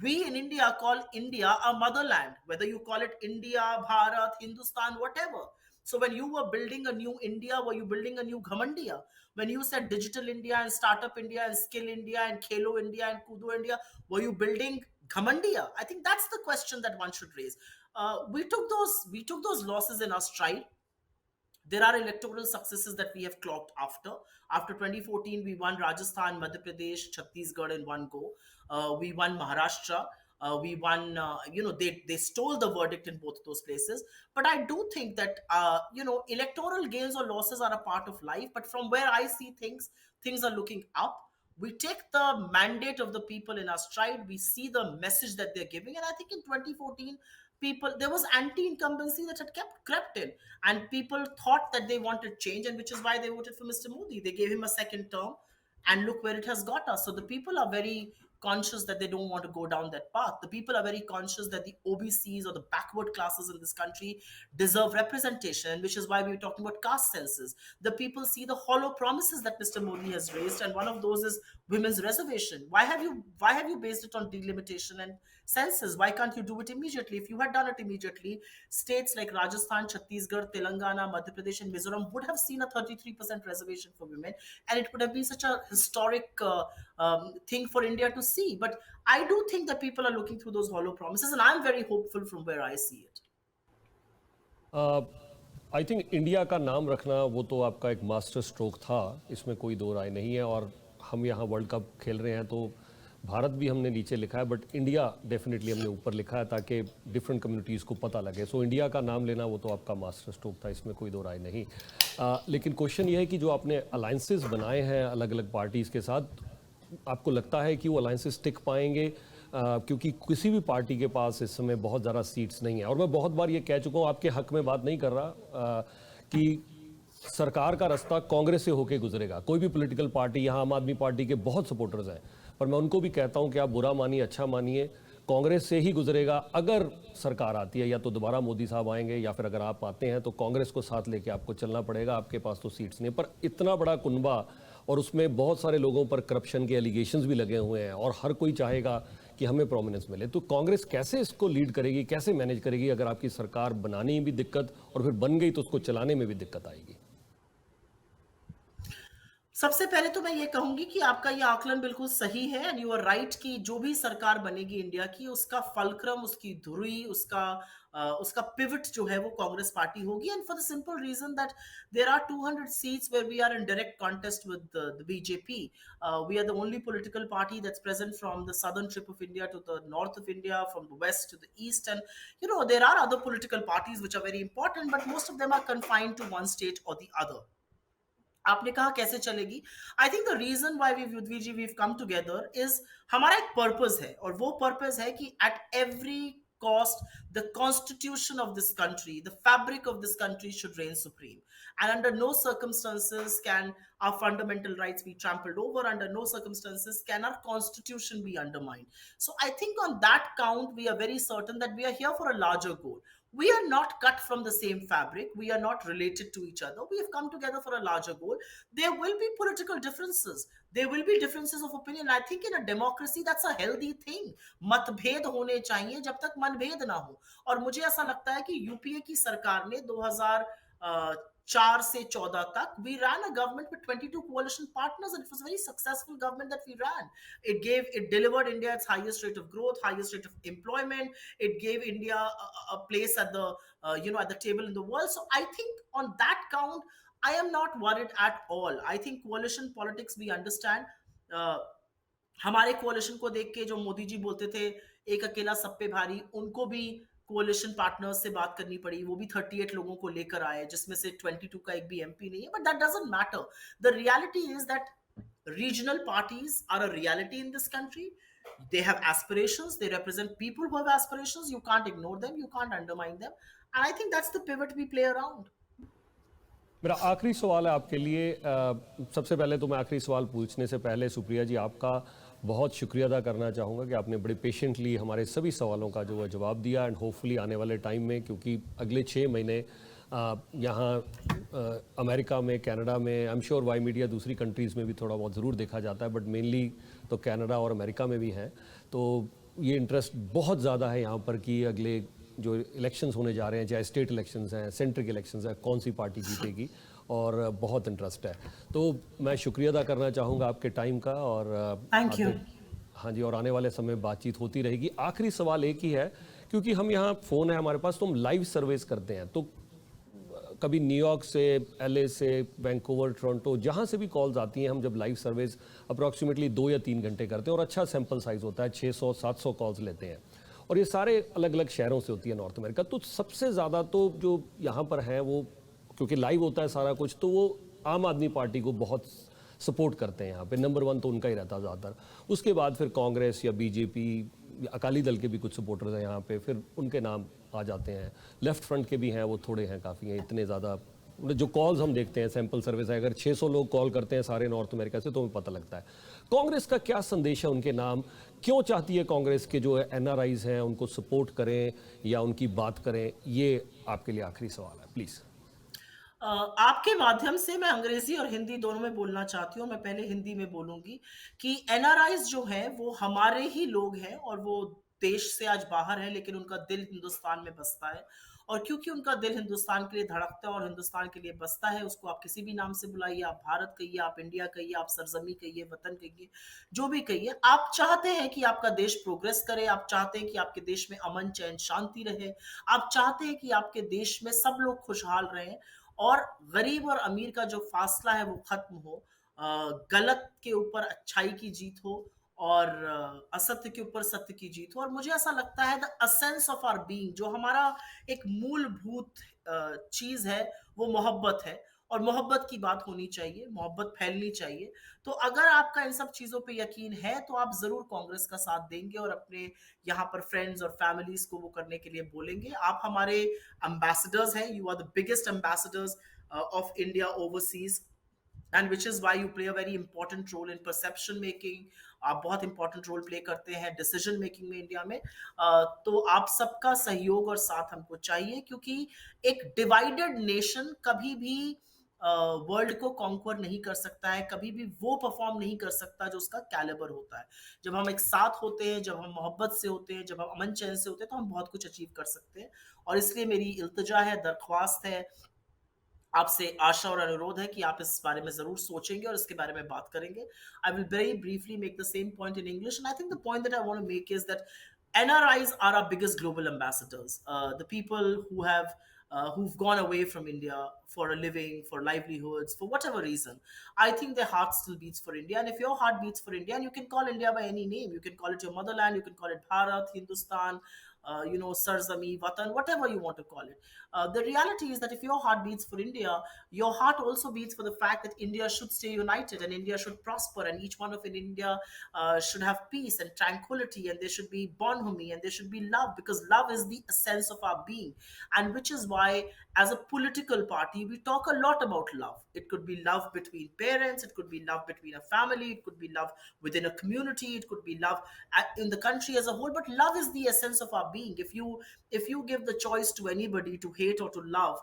We in India call India a motherland, whether you call it India, Bharat, Hindustan, whatever. So when you were building a new India, were you building a new Ghamandiya? When you said Digital India and Startup India and Skill India and Khelo India and Kudo India, were you building Ghamandiya? I think that's the question that one should raise. We took those losses in our stride. There are electoral successes that we have clocked after. After 2014, we won Rajasthan, Madhya Pradesh, Chhattisgarh in one go. We won Maharashtra. We won, they stole the verdict in both those places. But I do think that, electoral gains or losses are a part of life. But from where I see things are looking up. We take the mandate of the people in our stride. We see the message that they're giving. And I think in 2014, there was anti-incumbency that had crept in, and people thought that they wanted change, and which is why they voted for Mr. Modi. They gave him a second term, and look where it has got us. So the people are very conscious that they don't want to go down that path. The people are very conscious that the OBCs or the backward classes in this country deserve representation, which is why we're talking about caste census. The people see the hollow promises that Mr. Modi has raised, and one of those is women's reservation. Why have you based it on delimitation and census? Why can't you do it immediately? If you had done it immediately, states like Rajasthan, Chhattisgarh, Telangana, Madhya Pradesh, and Mizoram would have seen a 33% reservation for women, and it would have been such a historic thing for India to see. But I do think that people are looking through those hollow promises, and I'm very hopeful from where I see it. I think India का नाम रखना वो तो आपका एक master stroke था, इसमें कोई दो राय नहीं है. और हम यहाँ वर्ल्ड कप खेल रहे हैं तो भारत भी हमने नीचे लिखा है, बट इंडिया डेफिनेटली हमने ऊपर लिखा है ताकि डिफरेंट कम्युनिटीज़ को पता लगे. सो इंडिया का नाम लेना वो तो आपका मास्टर स्ट्रोक था, इसमें कोई दो राय नहीं. लेकिन क्वेश्चन ये है कि जो आपने अलायंसेस बनाए हैं अलग अलग पार्टीज़ के साथ, आपको लगता है कि वो अलायंसेस टिक पाएंगे? क्योंकि किसी भी पार्टी के पास इस समय बहुत ज़्यादा सीट्स नहीं है. और मैं बहुत बार ये कह चुका हूँ, आपके हक में बात नहीं कर रहा, कि सरकार का रास्ता कांग्रेस से होके गुजरेगा. कोई भी पॉलिटिकल पार्टी, यहाँ आम आदमी पार्टी के बहुत सपोर्टर्स हैं, पर मैं उनको भी कहता हूँ कि आप बुरा मानिए अच्छा मानिए, कांग्रेस से ही गुजरेगा. अगर सरकार आती है, या तो दोबारा मोदी साहब आएंगे, या फिर अगर आप आते हैं तो कांग्रेस को साथ लेके आपको चलना पड़ेगा. आपके पास तो सीट्स नहीं, पर इतना बड़ा कुनबा और उसमें बहुत सारे लोगों पर करप्शन के एलिगेशंस भी लगे हुए हैं, और हर कोई चाहेगा कि हमें प्रोमिनेंस मिले। तो कांग्रेस कैसे इसको लीड करेगी, कैसे मैनेज करेगी अगर आपकी सरकार बनाने में भी दिक्कत और फिर बन गई तो उसको चलाने में भी दिक्कत आएगी? सबसे पहले तो मैं ये कहूंगी कि आपका ये आकलन बिल्कुल सही है एंड यू आर राइट कि जो भी सरकार बनेगी इंडिया की, उसका फलक्रम, उसकी धुरी, उसका पिवट जो है वो कांग्रेस पार्टी होगी। And for the simple reason that there are 200 seats where we are in direct contest with the BJP. We are the only political party that's present from the southern tip of India to the north of India, from the west to the east. And there are other political parties which are very important, but most of them are confined to one state और the other. आपने कहा कैसे चलेगी? I think the reason why we come together is हमारा एक purpose है, और वो पर्पस है कि at every cost the constitution of this country, the fabric of this country should reign supreme, and under no circumstances can our fundamental rights be trampled over. Under no circumstances can our constitution be undermined. So I think on that count we are very certain that we are here for a larger goal. We are not cut from the same fabric. We are not related to each other. We have come together for a larger goal. There will be political differences. There will be differences of opinion. I think in a democracy, that's a healthy thing. मतभेद होने चाहिए जब तक मनभेद ना हो। और मुझे ऐसा लगता है कि यूपीए की सरकार ने 2004 से 14 तक we ran a government with 22 coalition partners, and it was a very successful government that we ran. It delivered India its highest rate of growth, highest rate of employment. It gave India a place at the at the table in the world. So I think on that count, I am not worried at all. I think coalition politics we understand. हमारे कोalition को देख के जो मोदी जी बोलते थे एक अकेला सब पे भारी, उनको भी कोalition पार्टनर्स से बात करनी पड़ी। वो भी 38 लोगों को लेकर आए, जिसमें से 22 का एक भी एमपी नहीं है। But that doesn't matter. The reality is that regional parties are a reality in this country. They have aspirations. They represent people who have aspirations. You can't ignore them. You can't undermine them. And I think that's the pivot we play around. मेरा आखिरी सवाल है आपके लिए। सबसे पहले तो मैं आखिरी सवाल पूछने से पहले सुप्रिया जी आपका बहुत शुक्रिया अदा करना चाहूँगा कि आपने बड़े पेशेंटली हमारे सभी सवालों का जो है जवाब दिया। एंड होपफुली आने वाले टाइम में, क्योंकि अगले 6 महीने यहाँ अमेरिका में, कनाडा में, I am sure why media दूसरी कंट्रीज़ में भी थोड़ा बहुत ज़रूर देखा जाता है, बट मेनली तो कनाडा और अमेरिका में भी है। तो ये इंटरेस्ट बहुत ज़्यादा है यहाँ पर कि अगले जो इलेक्शंस होने जा रहे हैं, चाहे स्टेट इलेक्शंस हैं, सेंट्रल के इलेक्शंस हैं, कौन सी पार्टी जीतेगी, और बहुत इंटरेस्ट है। तो मैं शुक्रिया अदा करना चाहूँगा आपके टाइम का। और थैंक यू। हाँ जी, और आने वाले समय बातचीत होती रहेगी। आखिरी सवाल एक ही है, क्योंकि हम यहाँ फ़ोन है हमारे पास, तो हम लाइव सर्वेस करते हैं, तो कभी न्यूयॉर्क से, एलए से, वैंकूवर, टोरंटो, जहाँ से भी कॉल्स आती हैं, हम जब लाइव सर्वेस अप्रॉक्सीमेटली 2 या 3 घंटे करते हैं, और अच्छा सैंपल साइज़ होता है, 600-700 कॉल्स लेते हैं, और ये सारे अलग अलग शहरों से होती है नॉर्थ अमेरिका। तो सबसे ज़्यादा तो जो यहाँ पर हैं वो, क्योंकि लाइव होता है सारा कुछ, तो वो आम आदमी पार्टी को बहुत सपोर्ट करते हैं यहाँ पे। नंबर 1 तो उनका ही रहता है ज़्यादातर। उसके बाद फिर कांग्रेस या बीजेपी, अकाली दल के भी कुछ सपोर्टर्स हैं यहाँ पे, फिर उनके नाम आ जाते हैं। लेफ्ट फ्रंट के भी हैं, वो थोड़े हैं, काफ़ी हैं, इतने ज़्यादा जो कॉल्स हम देखते हैं, सैंपल सर्विस है, अगर 600 लोग कॉल करते हैं सारे नॉर्थ अमेरिका से, तो हमें पता लगता है। कांग्रेस का क्या संदेश है उनके नाम? क्यों चाहती है कांग्रेस के जो एनआरआईज हैं उनको सपोर्ट करें या उनकी बात करें? ये आपके लिए आखिरी सवाल है, प्लीज़। आपके माध्यम से मैं अंग्रेजी और हिंदी दोनों में बोलना चाहती हूँ। मैं पहले हिंदी में बोलूंगी कि एनआरआईज जो है वो हमारे ही लोग हैं, और वो देश से आज बाहर है, लेकिन उनका दिल हिंदुस्तान में बसता है। और क्योंकि उनका दिल हिंदुस्तान के लिए धड़कता है और हिंदुस्तान के लिए बसता है, उसको आप किसी भी नाम से बुलाइए, आप भारत कहिए, आप इंडिया कहिए, आप सरजमी कहिए, वतन कहिए, जो भी कहिए। आप चाहते हैं कि आपका देश प्रोग्रेस करे, आप चाहते हैं कि आपके देश में अमन, चैन, शांति रहे, आप चाहते हैं कि आपके देश में सब लोग खुशहाल रहें, और गरीब और अमीर का जो फासला है वो खत्म हो, गलत के ऊपर अच्छाई की जीत हो, और असत्य के ऊपर सत्य की जीत हो। और मुझे ऐसा लगता है the essence of our being, जो हमारा एक मूलभूत चीज है, वो मोहब्बत है, और मोहब्बत की बात होनी चाहिए, मोहब्बत फैलनी चाहिए। तो अगर आपका इन सब चीजों पे यकीन है, तो आप जरूर कांग्रेस का साथ देंगे और अपने यहाँ पर फ्रेंड्स और फैमिलीज को वो करने के लिए बोलेंगे। आप हमारे एम्बेसडर्स हैं, you are the biggest ambassadors of India overseas, and which is why you play a very important role in perception making. आप बहुत इंपॉर्टेंट रोल प्ले करते हैं डिसीजन मेकिंग में इंडिया में। तो आप सबका सहयोग और साथ हमको चाहिए, क्योंकि एक डिवाइडेड नेशन कभी भी वर्ल्ड को कॉन्क्वर नहीं कर सकता है, कभी भी वो परफॉर्म नहीं कर सकता जो उसका कैलिबर होता है। जब हम एक साथ होते हैं, जब हम मोहब्बत से होते हैं, जब हम अमन चैन से होते हैं, तो हम बहुत कुछ अचीव कर सकते हैं। और इसलिए मेरी इल्तिजा है, दरख्वास्त है, आपसे आशा और अनुरोध है कि आप इस बारे में जरूर सोचेंगे और इसके बारे में बात करेंगे। I will very briefly make the same point in English, and I think the point that I want to make is that NRIs are our biggest global ambassadors. The people who've gone away from India for a living, for livelihoods, for whatever reason. I think their heart still beats for India. And if your heart beats for India, and you can call India by any name, you can call it your motherland, you can call it Bharat, Hindustan, Sarzami, Watan, whatever you want to call it. The reality is that if your heart beats for India, your heart also beats for the fact that India should stay united and India should prosper, and each one of in India should have peace and tranquility, and there should be bonhomie and there should be love, because love is the essence of our being. And which is why, as a political party, we talk a lot about love. It could be love between parents, it could be love between a family, it could be love within a community, it could be love in the country as a whole. But love is the essence of our being. If you give the choice to anybody to hate or to love,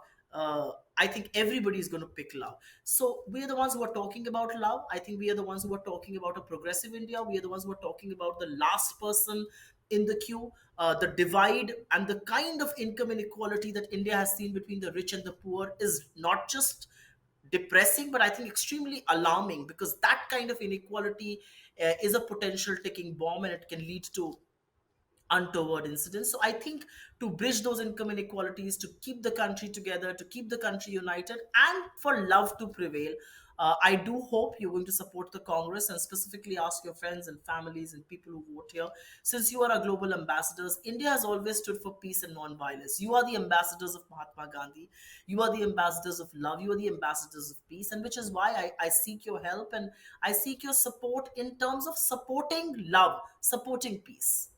I think everybody is going to pick love. So we are the ones who are talking about love. I think we are the ones who are talking about a progressive India. We are the ones who are talking about the last person in the queue, the divide and the kind of income inequality that India has seen between the rich and the poor is not just depressing, but I think extremely alarming, because that kind of inequality is a potential ticking bomb, and it can lead to untoward incidents. So I think to bridge those income inequalities, to keep the country together, to keep the country united, and for love to prevail, I do hope you're going to support the Congress, and specifically ask your friends and families and people who vote here. Since you are our global ambassadors, India has always stood for peace and non-violence. You are the ambassadors of Mahatma Gandhi. You are the ambassadors of love. You are the ambassadors of peace. And which is why I seek your help and I seek your support in terms of supporting love, supporting peace.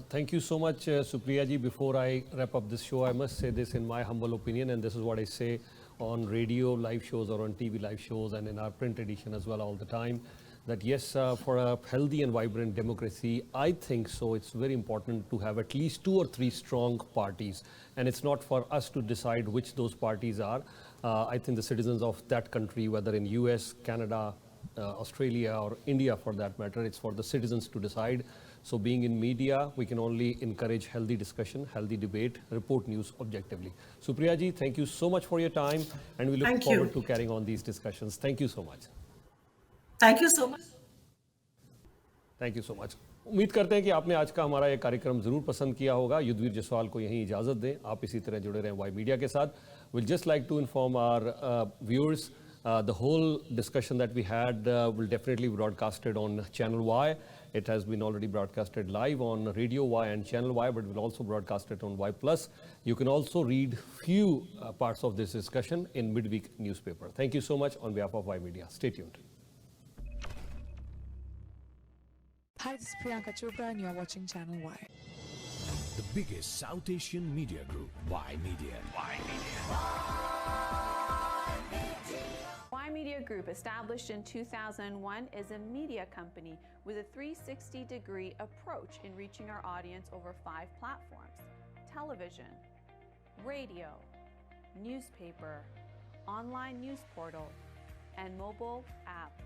Thank you so much, Supriya ji. Before I wrap up this show, I must say this in my humble opinion, and this is what I say on radio live shows or on TV live shows and in our print edition as well all the time, that yes, for a healthy and vibrant democracy, I think so it's very important to have at least 2 or 3 strong parties. And it's not for us to decide which those parties are. I think the citizens of that country, whether in US, Canada, Australia or India for that matter, it's for the citizens to decide. So being in media, we can only encourage healthy discussion, healthy debate, report news objectively. Supriya ji, thank you so much for your time, and we look forward to carrying on these discussions. Thank you so much. Thank you so much. Thank you so much. उम्मीद करते हैं कि आपने आज का हमारा ये कार्यक्रम जरूर पसंद किया होगा। युद्धवीर जसवाल को यहीं इजाज़त दें, आप इसी तरह जुड़े रहें वाई मीडिया के साथ। We'll just like to inform our viewers, the whole discussion that we had will definitely be broadcasted on Channel Y. It has been already broadcasted live on Radio Y and Channel Y, but we'll also broadcast it on Y+. You can also read few parts of this discussion in midweek newspaper. Thank you so much on behalf of Y Media. Stay tuned. Hi, this is Priyanka Chopra and you're watching Channel Y. The biggest South Asian media group, Y Media. Y Media Group, established in 2001, is a media company with a 360-degree approach in reaching our audience over 5 platforms: television, radio, newspaper, online news portal, and mobile app.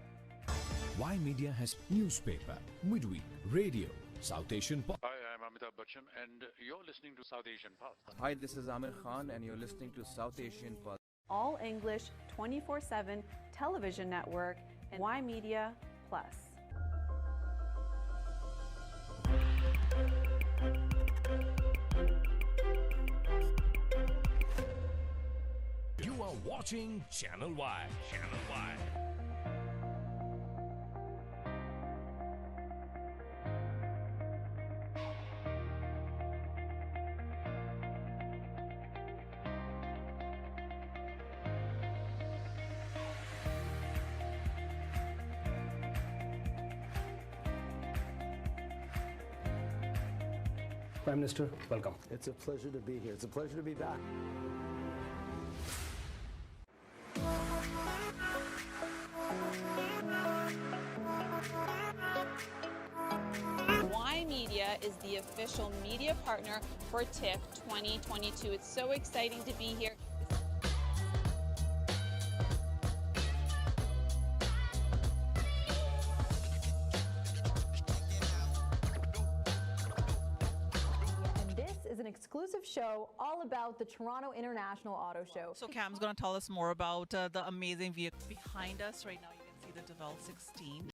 Y Media has newspaper, midweek, radio, South Asian pop. Hi, I'm Amitabh Bachchan, and you're listening to South Asian Pulse. Hi, this is Amir Khan, and you're listening to South Asian Pulse. All English 24/7 television network and Y Media Plus. You are watching Channel Y. Channel Y. Prime Minister, welcome. It's a pleasure to be here. It's a pleasure to be back. Y Media is the official media partner for TIFF 2022. It's so exciting to be here. exclusive show all about the Toronto International Auto Show. So Cam's going to tell us more about the amazing vehicle behind us right now. You can see the DeVal 16.